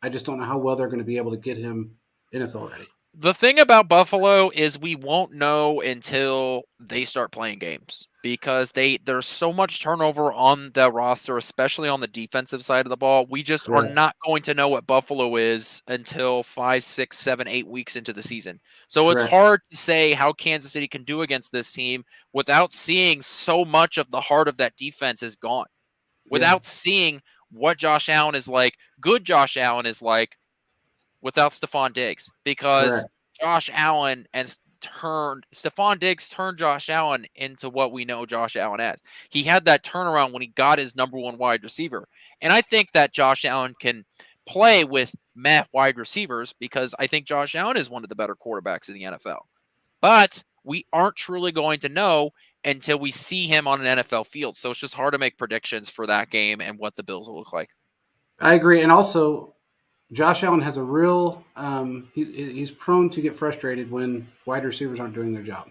I just don't know how well they're going to be able to get him NFL ready. The thing about Buffalo is we won't know until they start playing games because there's so much turnover on the roster, especially on the defensive side of the ball. We just are not going to know what Buffalo is until 5, 6, 7, 8 weeks into the season. So it's hard to say how Kansas City can do against this team without seeing so much of the heart of that defense is gone, without seeing what Josh Allen is like, good Josh Allen is like, without Stephon Diggs, because Josh Allen and Stephon Diggs turned Josh Allen into what we know Josh Allen as. He had that turnaround when he got his number one wide receiver. And I think that Josh Allen can play with meh wide receivers because I think Josh Allen is one of the better quarterbacks in the NFL. But we aren't truly going to know until we see him on an NFL field. So it's just hard to make predictions for that game and what the Bills will look like. I agree. And also, Josh Allen has a real he's prone to get frustrated when wide receivers aren't doing their job,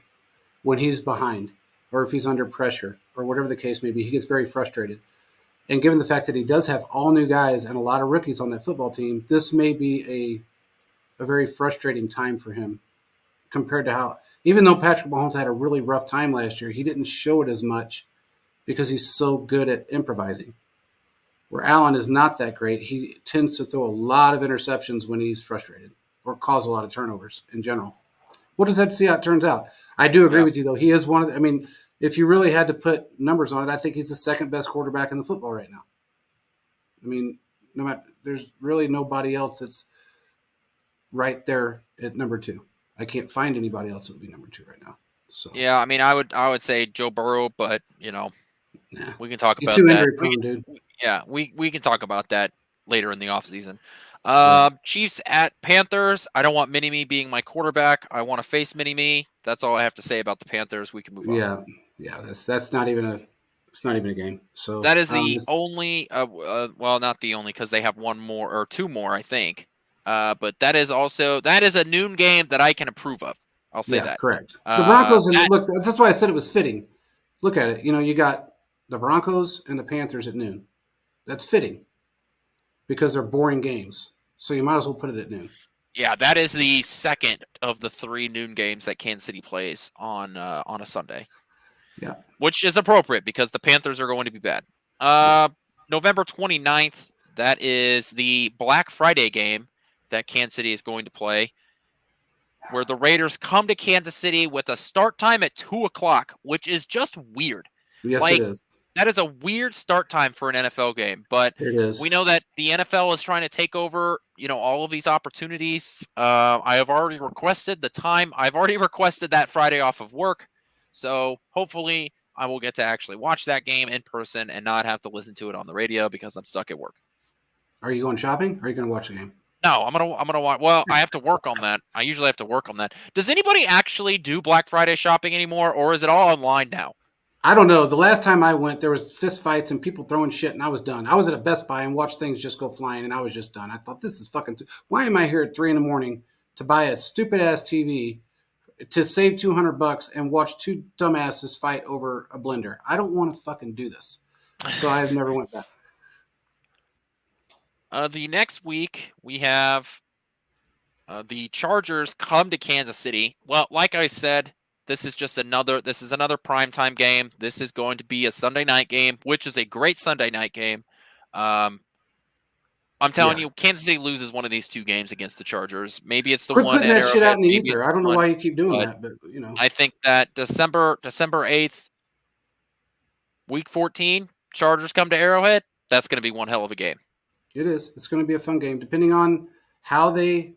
when he's behind or if he's under pressure or whatever the case may be. He gets very frustrated. And given the fact that he does have all new guys and a lot of rookies on that football team, this may be a very frustrating time for him compared to how, even though Patrick Mahomes had a really rough time last year, he didn't show it as much because he's so good at improvising. Where Allen is not that great, he tends to throw a lot of interceptions when he's frustrated or cause a lot of turnovers in general. We'll just have to see how it turns out. I do agree with you, though. He is one of the, I mean, if you really had to put numbers on it, I think he's the second best quarterback in the football right now. I mean, no matter, there's really nobody else that's right there at number 2. I can't find anybody else that would be number 2 right now. So yeah, I mean, I would say Joe Burrow, but we can talk about too that. Injury prone, dude. Yeah, we can talk about that later in the offseason. Chiefs at Panthers. I don't want Mini-Me being my quarterback. I want to face Mini-Me. That's all I have to say about the Panthers. We can move on. Yeah, that's not even a game. So that is the only well, not the only, because they have one more or two more, I think. But that is a noon game that I can approve of. I'll say that. Correct. The Broncos look, that's why I said it was fitting. Look at it. You got the Broncos and the Panthers at noon. That's fitting because they're boring games. So you might as well put it at noon. Yeah, that is the second of the 3 noon games that Kansas City plays on a Sunday. Yeah. Which is appropriate because the Panthers are going to be bad. November 29th, that is the Black Friday game that Kansas City is going to play. where the Raiders come to Kansas City with a start time at 2:00, which is just weird. Yes, it Like, is. that is a weird start time for an NFL game, but It is. we know that the NFL is trying to take over, all of these opportunities. I have already requested the time. I've already requested that Friday off of work. So hopefully I will get to actually watch that game in person and not have to listen to it on the radio because I'm stuck at work. Are you going shopping? Or are you going to watch the game? No, I'm gonna watch. Well, I have to work on that. I usually have to work on that. Does anybody actually do Black Friday shopping anymore, or is it all online now? I don't know. The last time I went, there was fist fights and people throwing shit, and I was done. I was at a Best Buy and watched things just go flying, and I was just done. I thought, this is fucking. Why am I here at 3 a.m. to buy a stupid ass TV to save $200 and watch two dumbasses fight over a blender? I don't want to fucking do this. So I've never went back. The next week we have the Chargers come to Kansas City. Well, like I said, this is another primetime game. This is going to be a Sunday night game, which is a great Sunday night game. I'm telling you, Kansas City loses one of these two games against the Chargers. Maybe it's the Quit one putting at that shit out in the Maybe ether. it's I don't know one, why you keep doing but that, but I think that December 8th, week 14, Chargers come to Arrowhead. That's going to be one hell of a game. It is. It's going to be a fun game, depending on how they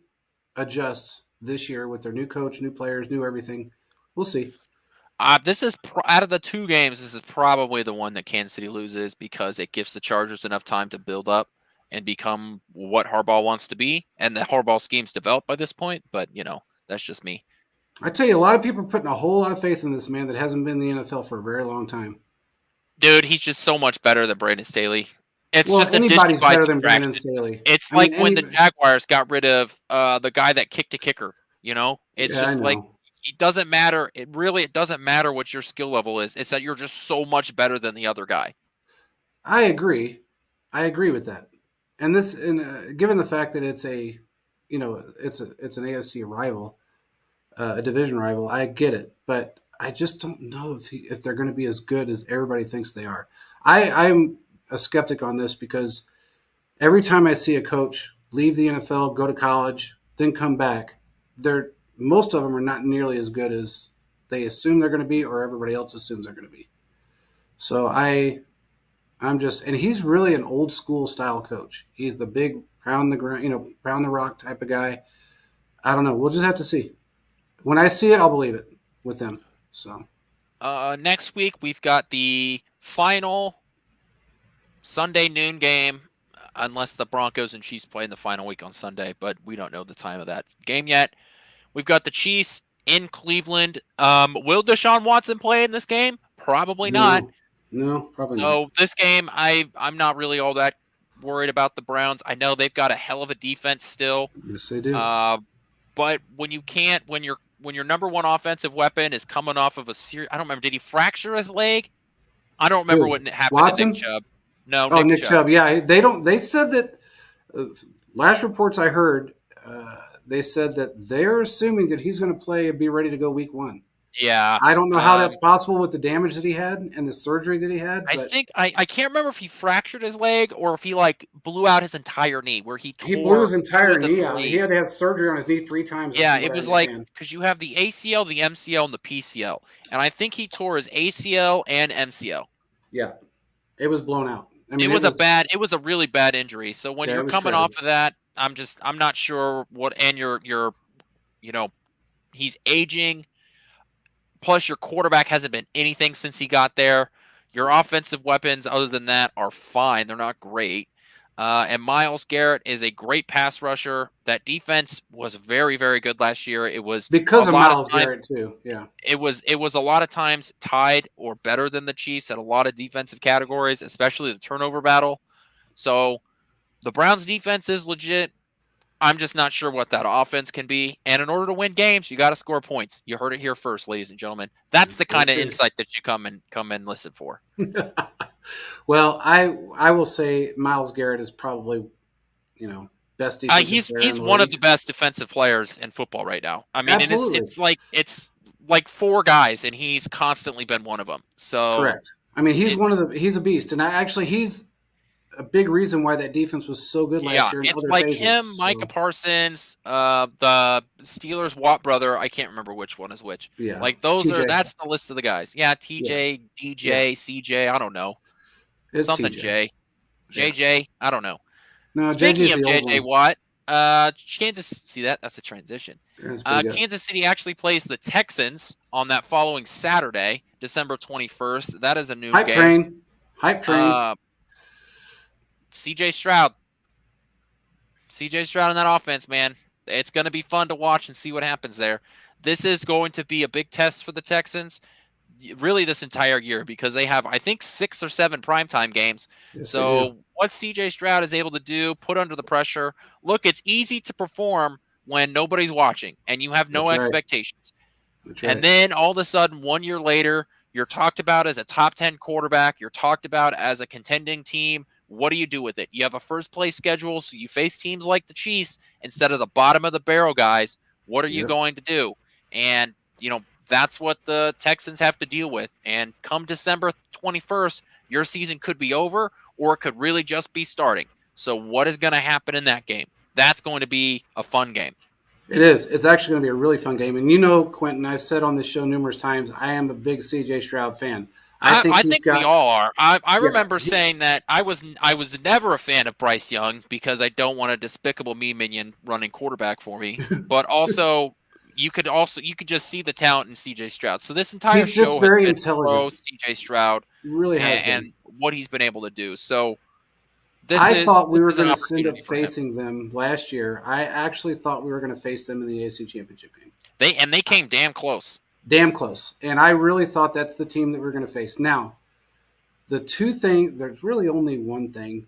adjust this year with their new coach, new players, new everything. We'll see. This is out of the two games. This is probably the one that Kansas City loses because it gives the Chargers enough time to build up and become what Harbaugh wants to be, and the Harbaugh scheme's developed by this point. But that's just me. I tell you, a lot of people are putting a whole lot of faith in this man that hasn't been in the NFL for a very long time. Dude, he's just so much better than Brandon Staley. It's well, just anybody's better than Brandon Staley. It's like when the Jaguars got rid of the guy that kicked a kicker. It's just like it doesn't matter. It doesn't matter what your skill level is. It's that you're just so much better than the other guy. I agree with that. And given the fact that it's it's an AFC rival, a division rival, I get it. But I just don't know if they're going to be as good as everybody thinks they are. I'm a skeptic on this because every time I see a coach leave the NFL, go to college, then come back, most of them are not nearly as good as they assume they're going to be or everybody else assumes they're going to be. So I'm just, and he's really an old school style coach. He's the big pound the ground, pound the rock type of guy. I don't know. We'll just have to see. When I see it, I'll believe it with them. So next week we've got the final Sunday noon game, unless the Broncos and Chiefs play in the final week on Sunday, but we don't know the time of that game yet. We've got the Chiefs in Cleveland. Will Deshaun Watson play in this game? Probably not. No, probably not. So this game, I'm not really all that worried about the Browns. I know they've got a hell of a defense still. Yes, they do. But when your number one offensive weapon is coming off of a serious, I don't remember, did he fracture his leg? I don't remember what happened Watson? to Nick Chubb. No, Nick Chubb. Yeah, they said that last reports I heard, they said that they're assuming that he's going to play and be ready to go week 1. Yeah. I don't know how that's possible with the damage that he had and the surgery that he had. I think I can't remember if he fractured his leg or if he blew out his entire knee, where he blew his entire knee out. He had to have surgery on his knee 3 times. Yeah, it was because you have the ACL, the MCL, and the PCL, and I think he tore his ACL and MCL. Yeah, it was blown out. I mean, it was a really bad injury. So when you're coming off of that, I'm not sure what, and he's aging. Plus, your quarterback hasn't been anything since he got there. Your offensive weapons, other than that, are fine. They're not great. And Myles Garrett is a great pass rusher. That defense was very, very good last year. It was because of Myles Garrett too. Yeah, it was a lot of times tied or better than the Chiefs at a lot of defensive categories, especially the turnover battle. So the Browns' defense is legit. I'm just not sure what that offense can be. And in order to win games, you got to score points. You heard it here first, ladies and gentlemen. That's the kind of insight that you come and listen for. Well, I will say Myles Garrett is probably, best defensive player. He's one of the best defensive players in football right now. I mean, and it's like 4 guys, and he's constantly been one of them. So correct. I mean, he's a beast, and he's a big reason why that defense was so good last Yeah, year in it's other like phases. him, Micah So, Parsons, the Steelers Watt brother. I can't remember which one is which. yeah, Like those are TJ. that's the list of the guys. Yeah, Yeah, TJ, yeah, DJ, CJ. I don't know it's something TJ. J, Yeah. JJ. I don't know. No, Speaking JJ's of the old JJ one. Watt, Kansas. See that's a transition. That's pretty good. Kansas City actually plays the Texans on that following Saturday, December 21st. That is a noon Hype game. train. Hype train. Uh, CJ Stroud. CJ Stroud in that offense, man. It's going to be fun to watch and see what happens there. This is going to be a big test for the Texans, really this entire year, because they have, I think, 6 or 7 primetime games. Yes, they do. So what CJ Stroud is able to do, put under the pressure. Look, it's easy to perform when nobody's watching and you have no That's right. expectations. That's And right. then all of a sudden, 1 year later, you're talked about as a top 10 quarterback. You're talked about as a contending team. What do you do with it? You have a first place schedule, so you face teams like the Chiefs instead of the bottom of the barrel guys. What are you Yep. going to do? And, that's what the Texans have to deal with. And come December 21st, your season could be over or it could really just be starting. So, what is going to happen in that game? That's going to be a fun game. It is. It's actually going to be a really fun game. And you know, Quentin, I've said on this show numerous times, I am a big CJ Stroud fan. I He's think we got, all are. I yeah, remember saying that I was never a fan of Bryce Young because I don't want a despicable me minion running quarterback for me. But you could just see the talent in CJ Stroud. So this entire he's just show has very been pro intelligent. CJ Stroud He really has and, been. and what he's been able to do. So this I is thought we this were is an going to end up opportunity for him. facing them last year. I actually thought we were going to face them in the AFC Championship game. They came damn close. Damn close. And I really thought that's the team that we're going to face. Now, there's really only one thing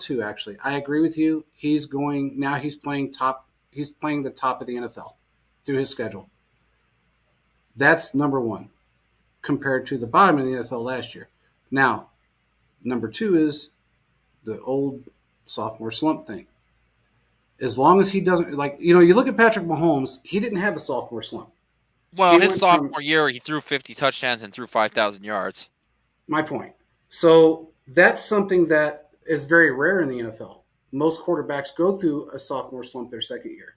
two actually. I agree with you. He's playing the top of the NFL through his schedule. That's number one compared to the bottom of the NFL last year. Now, number two is the old sophomore slump thing. As long as he doesn't, you look at Patrick Mahomes, he didn't have a sophomore slump. Well, He his went from sophomore year, he threw 50 touchdowns and threw 5,000 yards. my point. So that's something that is very rare in the NFL. Most quarterbacks go through a sophomore slump their second year.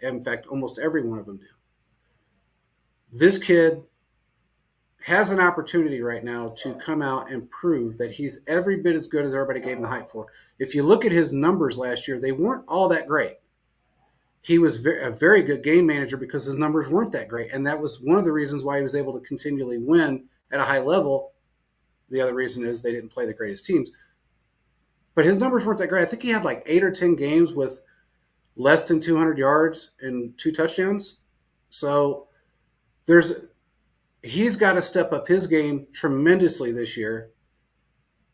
In fact, almost every one of them do. This kid has an opportunity right now to come out and prove that he's every bit as good as everybody gave him the hype for. If you look at his numbers last year, they weren't all that great. He was a very good game manager because his numbers weren't that great. And that was one of the reasons why he was able to continually win at a high level. The other reason is they didn't play the greatest teams. But his numbers weren't that great. I think he had like 8 or 10 games with less than 200 yards and 2 touchdowns. So he's got to step up his game tremendously this year,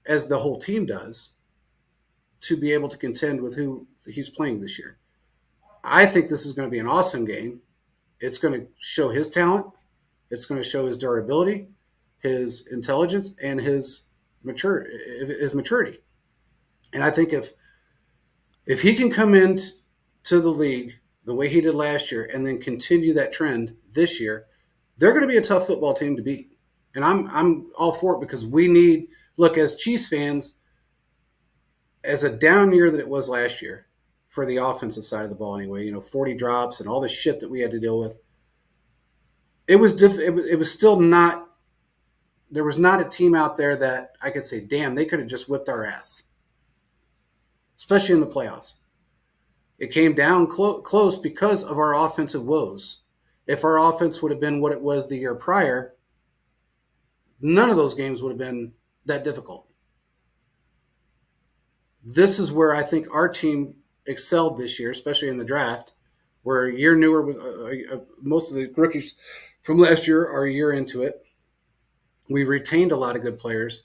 as the whole team does, to be able to contend with who he's playing this year. I think this is going to be an awesome game. It's going to show his talent. It's going to show his durability, his intelligence, and his maturity. And I think if he can come in to the league the way he did last year and then continue that trend this year, they're going to be a tough football team to beat. And I'm all for it because as Chiefs fans, as a down year that it was last year for the offensive side of the ball anyway, 40 drops and all the shit that we had to deal with, it was still not, there was not a team out there that I could say, damn, they could have just whipped our ass, especially in the playoffs. It came down close because of our offensive woes. If our offense would have been what it was the year prior, none of those games would have been that difficult. This is where I think our team excelled this year, especially in the draft, where a year newer, most of the rookies from last year are a year into it. We retained a lot of good players.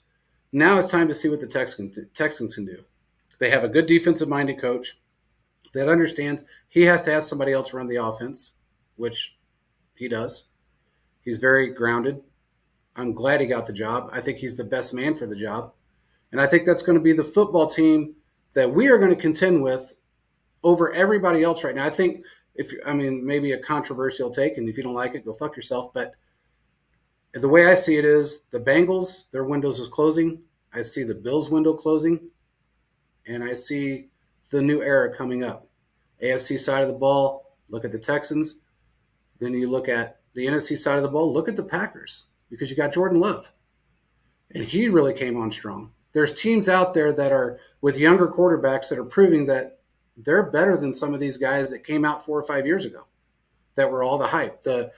Now it's time to see what the Texans can do. They have a good defensive-minded coach that understands he has to have somebody else run the offense, which he does. He's very grounded. I'm glad he got the job. I think he's the best man for the job. And I think that's going to be the football team that we are going to contend with over everybody else right now. I think maybe a controversial take, and if you don't like it, go fuck yourself. But the way I see it is the Bengals, their windows is closing. I see the Bills' window closing. and I see the new era coming up. AFC side of the ball, look at the Texans. Then you look at the NFC side of the ball, look at the Packers because you got Jordan Love. And he really came on strong. There's teams out there that are with younger quarterbacks that are proving that they're better than some of these guys that came out 4 or 5 years ago that were all the hype. The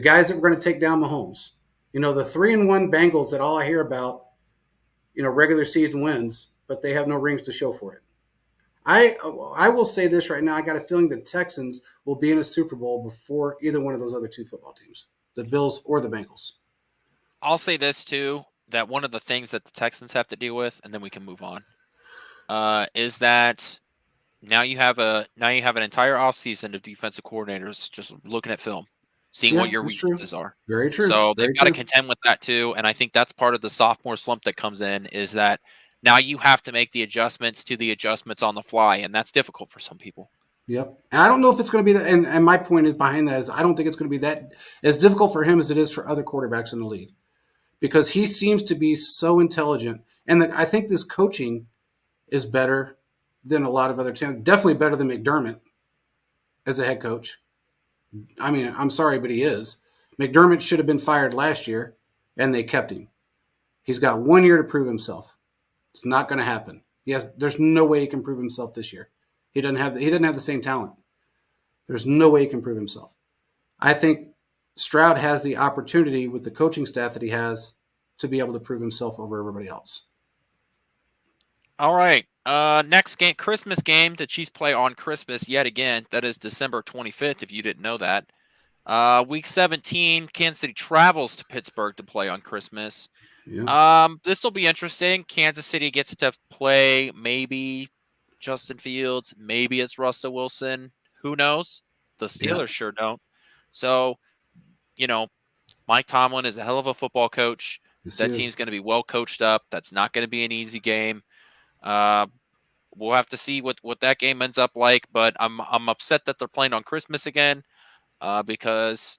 guys that were going to take down Mahomes. The 3-1 Bengals that all I hear about, regular season wins, but they have no rings to show for it. I will say this right now. I got a feeling the Texans will be in a Super Bowl before either one of those other two football teams, the Bills or the Bengals. I'll say this too, that one of the things that the Texans have to deal with, and then we can move on, is that now you have an entire offseason of defensive coordinators just looking at film, seeing what your weaknesses are. Very true. So they've got to contend with that too, and I think that's part of the sophomore slump that comes in, is that now you have to make the adjustments to the adjustments on the fly, and that's difficult for some people. Yep. And I don't know if it's going to be that. And my point is behind that is I don't think it's going to be that as difficult for him as it is for other quarterbacks in the league, because he seems to be so intelligent. And I think this coaching is better than a lot of other teams. Definitely better than McDermott as a head coach. I mean, I'm sorry, but he is. McDermott should have been fired last year, and they kept him. He's got 1 year to prove himself. It's not going to happen. There's no way he can prove himself this year. He doesn't have the same talent. There's no way he can prove himself. I think Stroud has the opportunity with the coaching staff that he has to be able to prove himself over everybody else. All right. Next game, Christmas game. The Chiefs play on Christmas yet again. That is December 25th, if you didn't know that. Week 17, Kansas City travels to Pittsburgh to play on Christmas. Yeah. This will be interesting. Kansas City gets to play maybe Justin Fields, maybe it's Russell Wilson. Who knows? The Steelers sure don't. So, Mike Tomlin is a hell of a football coach. That team's going to be well coached up. That's not going to be an easy game. We'll have to see what that game ends up like. But I'm upset that they're playing on Christmas again, because,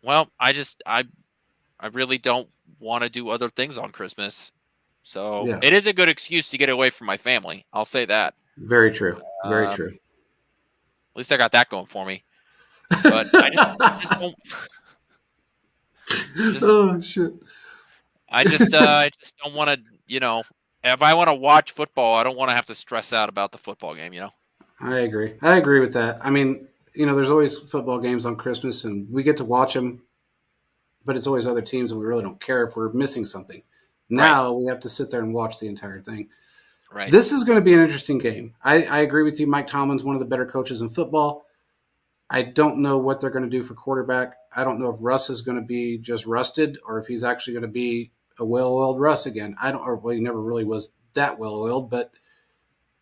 well, I really don't want to do other things on Christmas. So It is a good excuse to get away from my family. I'll say that. Very true. Very true. At least I got that going for me. But I just don't. Oh shit! I just don't want to. If I want to watch football, I don't want to have to stress out about the football game. I agree. I agree with that. I mean, there's always football games on Christmas, and we get to watch them, but it's always other teams, and we really don't care if we're missing something. Now we have to sit there and watch the entire thing. Right. This is going to be an interesting game. I agree with you. Mike Tomlin's one of the better coaches in football. I don't know what they're going to do for quarterback. I don't know if Russ is going to be just rusted or if he's actually going to be a well-oiled Russ again. He never really was that well-oiled, but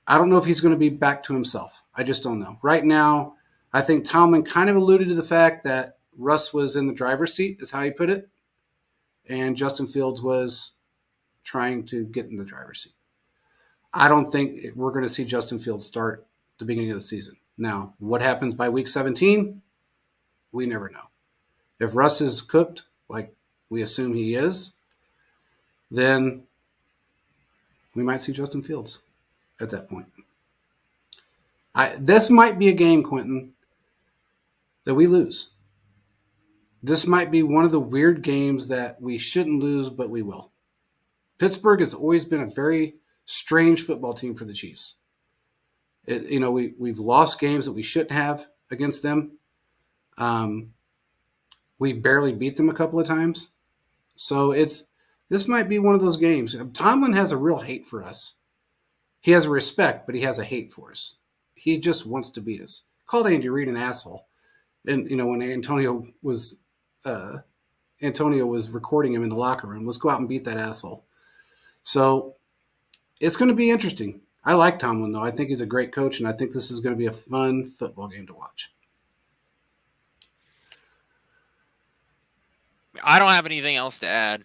I don't know if he's going to be back to himself. I just don't know. Right now, I think Tomlin kind of alluded to the fact that Russ was in the driver's seat, is how he put it, and Justin Fields was trying to get in the driver's seat. I don't think we're going to see Justin Fields start the beginning of the season. Now, what happens by week 17? We never know. If Russ is cooked, like we assume he is, then we might see Justin Fields at that point. This might be a game, Quentin, that we lose. This might be one of the weird games that we shouldn't lose, but we will. Pittsburgh has always been a very strange football team for the Chiefs. We've lost games that we shouldn't have against them. We barely beat them a couple of times. So this might be one of those games. Tomlin has a real hate for us. He has a respect, but he has a hate for us. He just wants to beat us. Called Andy Reid an asshole. And, when Antonio was recording him in the locker room, let's go out and beat that asshole. So it's going to be interesting. I like Tomlin, though. I think he's a great coach, and I think this is going to be a fun football game to watch. I don't have anything else to add.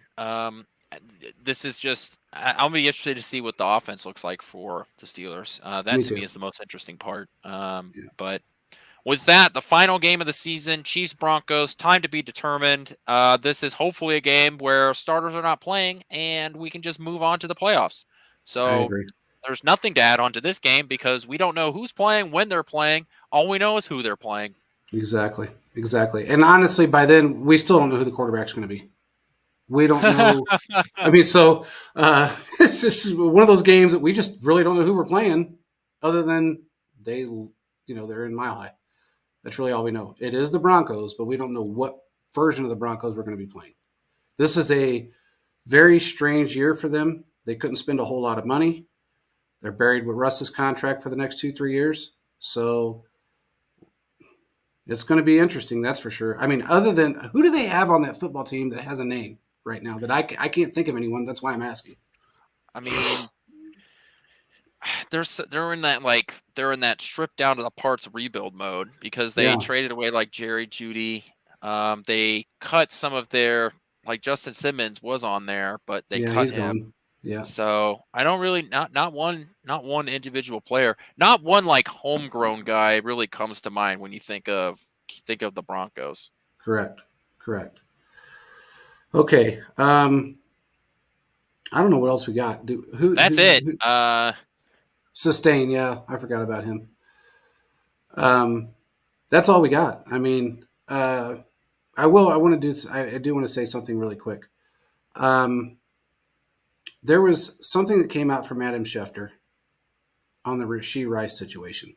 This is just – I'll be interested to see what the offense looks like for the Steelers. That, to me, is the most interesting part. But with that, the final game of the season, Chiefs-Broncos, time to be determined. This is hopefully a game where starters are not playing, and we can just move on to the playoffs. So there's nothing to add on to this game because we don't know who's playing, when they're playing. All we know is who they're playing. Exactly. And honestly, by then, we still don't know who the quarterback's going to be. We don't know. I mean, so it's just one of those games that we just really don't know who we're playing, other than they're in Mile High. That's really all we know. It is the Broncos, but we don't know what version of the Broncos we're going to be playing. This is a very strange year for them. They couldn't spend a whole lot of money. They're buried with Russ's contract for the next 2-3 years. So it's going to be interesting, that's for sure. I mean, other than who do they have on that football team that has a name right now that I can't think of anyone? That's why I'm asking. I mean, they're in that stripped down to the parts rebuild mode because they traded away like Jerry Jeudy. They cut some of their, like Justin Simmons was on there, but they cut him. Gone. Yeah. So I don't really not one individual player, not one like homegrown guy really comes to mind when you think of the Broncos. Correct. Okay. I don't know what else we got. That's it. Sustain. Yeah, I forgot about him. That's all we got. I mean, I do want to say something really quick. There was something that came out from Adam Schefter on the Rashee Rice situation.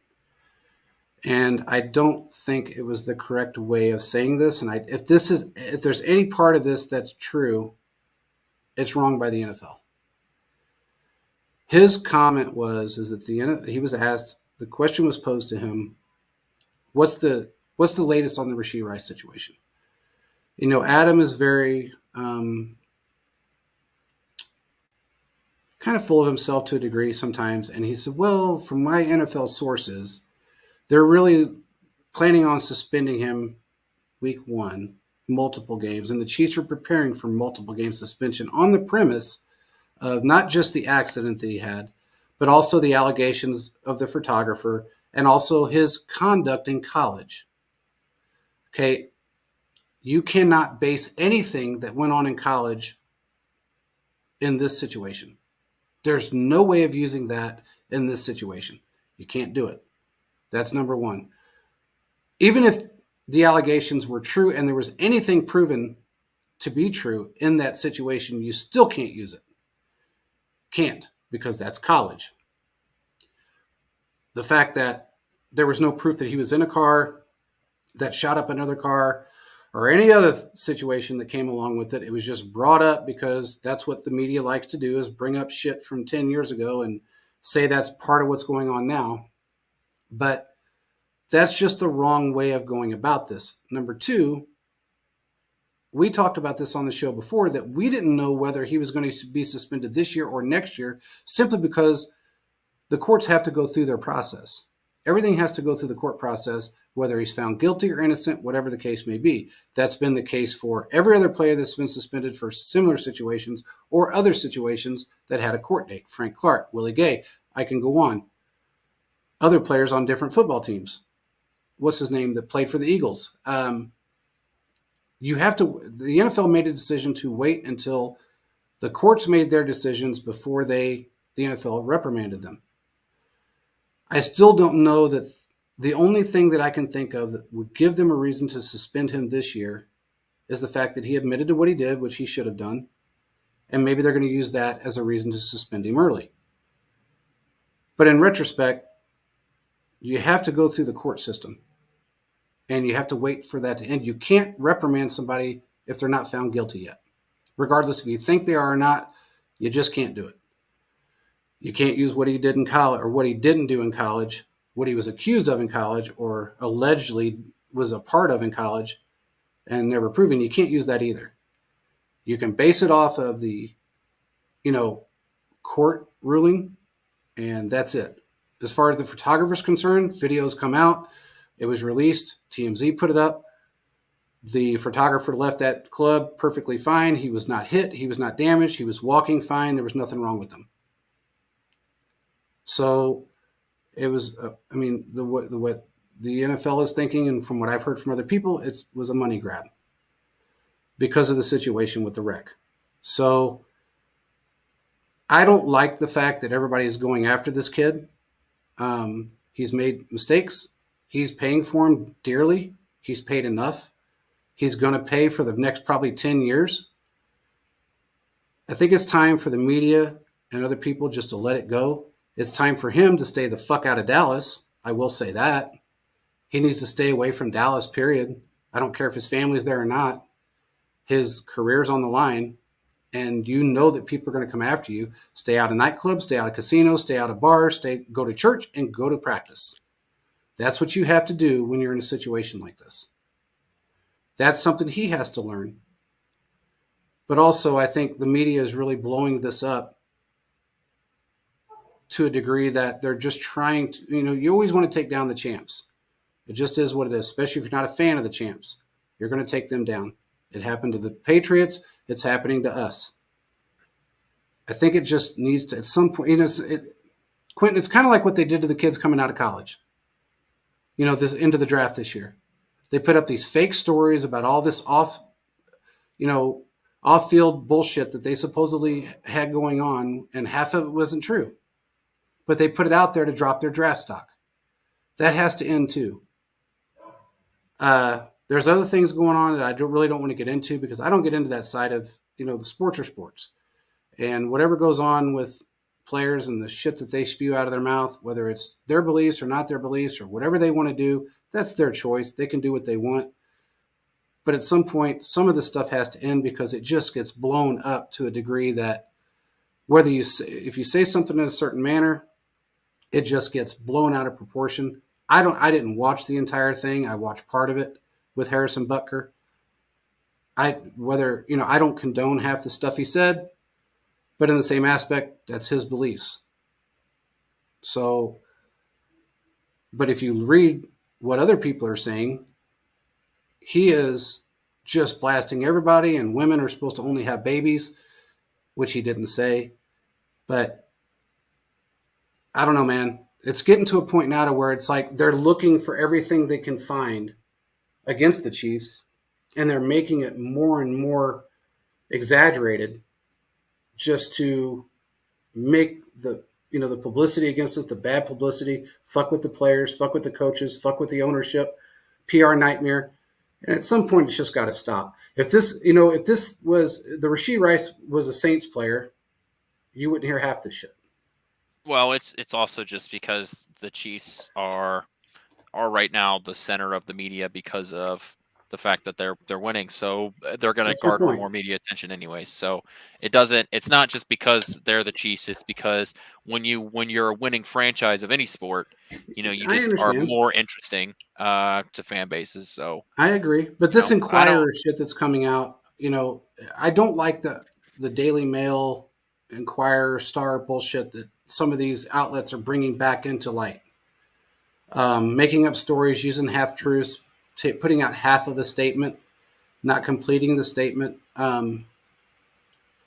And I don't think it was the correct way of saying this. And if there's any part of this that's true, it's wrong by the NFL. His comment is that he was asked, the question was posed to him, what's the latest on the Rashee Rice situation? Adam is very kind of full of himself to a degree sometimes. And he said, well, from my NFL sources, they're really planning on suspending him week 1, multiple games. And the Chiefs are preparing for multiple game suspension on the premise of not just the accident that he had, but also the allegations of the photographer and also his conduct in college. Okay. You cannot base anything that went on in college in this situation. There's no way of using that in this situation. You can't do it. That's number one. Even if the allegations were true and there was anything proven to be true in that situation, you still can't use it. Can't, because that's college. The fact that there was no proof that he was in a car that shot up another car or any other situation that came along with it, it was just brought up because that's what the media likes to do, is bring up shit from 10 years ago and say that's part of what's going on now. But that's just the wrong way of going about this. Number two, we talked about this on the show before, that we didn't know whether he was going to be suspended this year or next year, simply because the courts have to go through their process. Everything has to go through the court process, whether he's found guilty or innocent, whatever the case may be. That's been the case for every other player that's been suspended for similar situations or other situations that had a court date. Frank Clark, Willie Gay, I can go on. Other players on different football teams. What's his name that played for the Eagles? The NFL made a decision to wait until the courts made their decisions before the NFL reprimanded them. I still don't know that. The only thing that I can think of that would give them a reason to suspend him this year is the fact that he admitted to what he did, which he should have done. And maybe they're going to use that as a reason to suspend him early. But in retrospect, you have to go through the court system. And you have to wait for that to end. You can't reprimand somebody if they're not found guilty yet. Regardless if you think they are or not, you just can't do it. You can't use what he did in college or what he didn't do in college, what he was accused of in college or allegedly was a part of in college and never proven. You can't use that either. You can base it off of the, court ruling, and that's it. As far as the photographer's concerned, videos come out. It was released. TMZ put it up. The photographer left that club perfectly fine. He was not hit. He was not damaged. He was walking fine. There was nothing wrong with him. So it was, what the NFL is thinking, and from what I've heard from other people, it was a money grab because of the situation with the wreck. So I don't like the fact that everybody is going after this kid. He's made mistakes. He's paying for them dearly. He's paid enough. He's going to pay for the next probably 10 years. I think it's time for the media and other people just to let it go. It's time for him to stay the fuck out of Dallas. I will say that. He needs to stay away from Dallas, period. I don't care if his family's there or not. His career's on the line, and you know that people are going to come after you. Stay out of nightclubs, stay out of casinos, stay out of bars, go to church, and go to practice. That's what you have to do when you're in a situation like this. That's something he has to learn. But also, I think the media is really blowing this up to a degree that they're just trying to, you always want to take down the champs. It just is what it is, especially if you're not a fan of the champs. You're going to take them down. It happened to the Patriots. It's happening to us. I think it just needs to, at some point, Quentin, it's kind of like what they did to the kids coming out of college. This into the draft this year. They put up these fake stories about all this off-field bullshit that they supposedly had going on, and half of it wasn't true. But they put it out there to drop their draft stock. That has to end too. There's other things going on that I really don't want to get into because I don't get into that side of, the sports are sports. And whatever goes on with players and the shit that they spew out of their mouth, whether it's their beliefs or not their beliefs or whatever they want to do, that's their choice. They can do what they want. But at some point, some of this stuff has to end because it just gets blown up to a degree that if you say something in a certain manner, it just gets blown out of proportion. I didn't watch the entire thing. I watched part of it with Harrison Butker. I don't condone half the stuff he said, but in the same aspect, that's his beliefs. So, but if you read what other people are saying, he is just blasting everybody, and women are supposed to only have babies, which he didn't say. But I don't know, man. It's getting to a point now to where it's like they're looking for everything they can find against the Chiefs, and they're making it more and more exaggerated just to make the publicity against us, the bad publicity, fuck with the players, fuck with the coaches, fuck with the ownership, PR nightmare. And at some point, it's just got to stop. If this was the Rashee Rice was a Saints player, you wouldn't hear half this shit. Well, it's also just because the Chiefs are right now the center of the media because of the fact that they're winning. So they're going to garner more media attention anyways. So it's not just because they're the Chiefs. It's because when you're a winning franchise of any sport, you just are more interesting to fan bases. So I agree. But this Inquirer shit that's coming out, I don't like the Daily Mail, Inquirer, Star bullshit that some of these outlets are bringing back into light. Making up stories, using half-truths, putting out half of the statement, not completing the statement.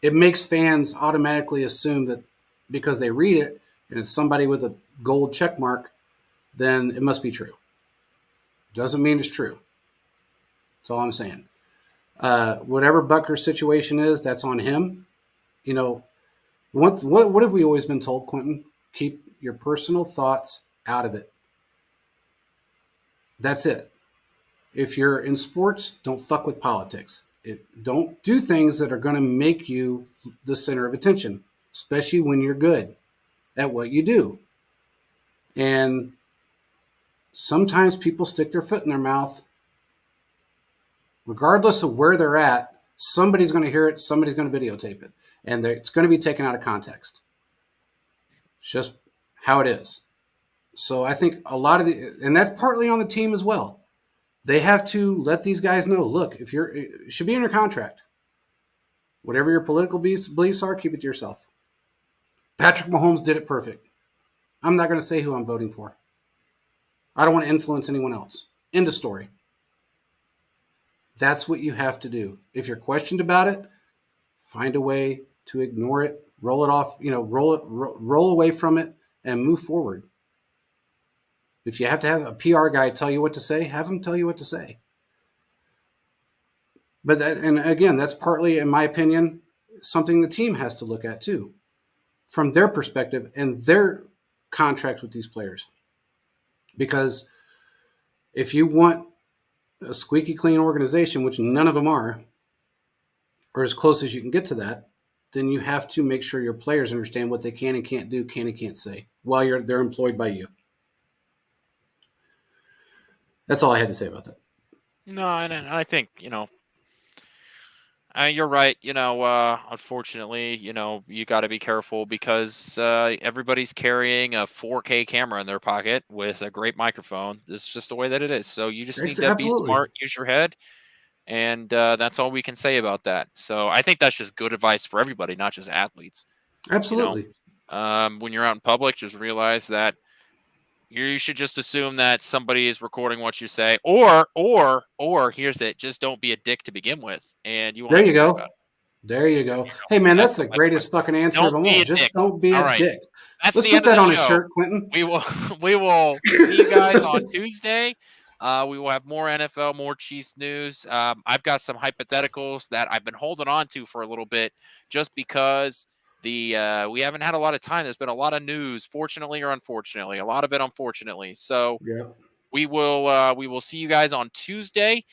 It makes fans automatically assume that because they read it and it's somebody with a gold check mark, then it must be true. Doesn't mean it's true. That's all I'm saying. Whatever Butker's situation is, that's on him. What have we always been told, Quentin? Keep your personal thoughts out of it. That's it. If you're in sports, don't fuck with politics. Don't do things that are going to make you the center of attention, especially when you're good at what you do. And sometimes people stick their foot in their mouth. Regardless of where they're at, somebody's going to hear it, somebody's going to videotape it, and it's going to be taken out of context. It's just how it is. So I think and that's partly on the team as well. They have to let these guys know, look, it should be in your contract. Whatever your political beliefs are, keep it to yourself. Patrick Mahomes did it perfect. I'm not going to say who I'm voting for. I don't want to influence anyone else. End of story. That's what you have to do. If you're questioned about it, find a way to ignore it, roll it off, roll away from it and move forward. If you have to have a PR guy tell you what to say, have him tell you what to say. But and again, that's partly, in my opinion, something the team has to look at too. from their perspective and their contract with these players. Because if you want a squeaky clean organization, which none of them are, or as close as you can get to that, then you have to make sure your players understand what they can and can't do, can and can't say while they're employed by you. That's all I had to say about that. No, and I think you're right. Unfortunately, you got to be careful because everybody's carrying a 4K camera in their pocket with a great microphone. This is just the way that it is. So you just need to be Absolutely. smart, use your head, and that's all we can say about that. So I think that's just good advice for everybody, not just athletes. You know, Absolutely. when you're out in public, just realize that you should just assume that somebody is recording what you say, or here's it: just don't be a dick to begin with, and you won't There have to you worry about go. it. There you go. Hey, man, That's that's the the best way. greatest fucking answer of Don't them be all. a Just dick. don't be All a right. dick. That's Let's the put end of that the on a show. shirt, Quentin. We will we will see you guys on Tuesday. We will have more NFL, more Chiefs news. I've got some hypotheticals that I've been holding on to for a little bit, just because we haven't had a lot of time. There's been a lot of news, fortunately or unfortunately, a lot of it unfortunately. So Yeah. we will see you guys on Tuesday,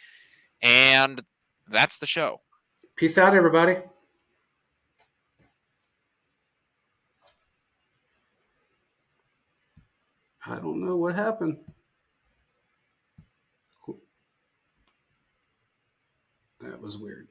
and that's the show. Peace out, everybody. I don't know what happened. That was weird.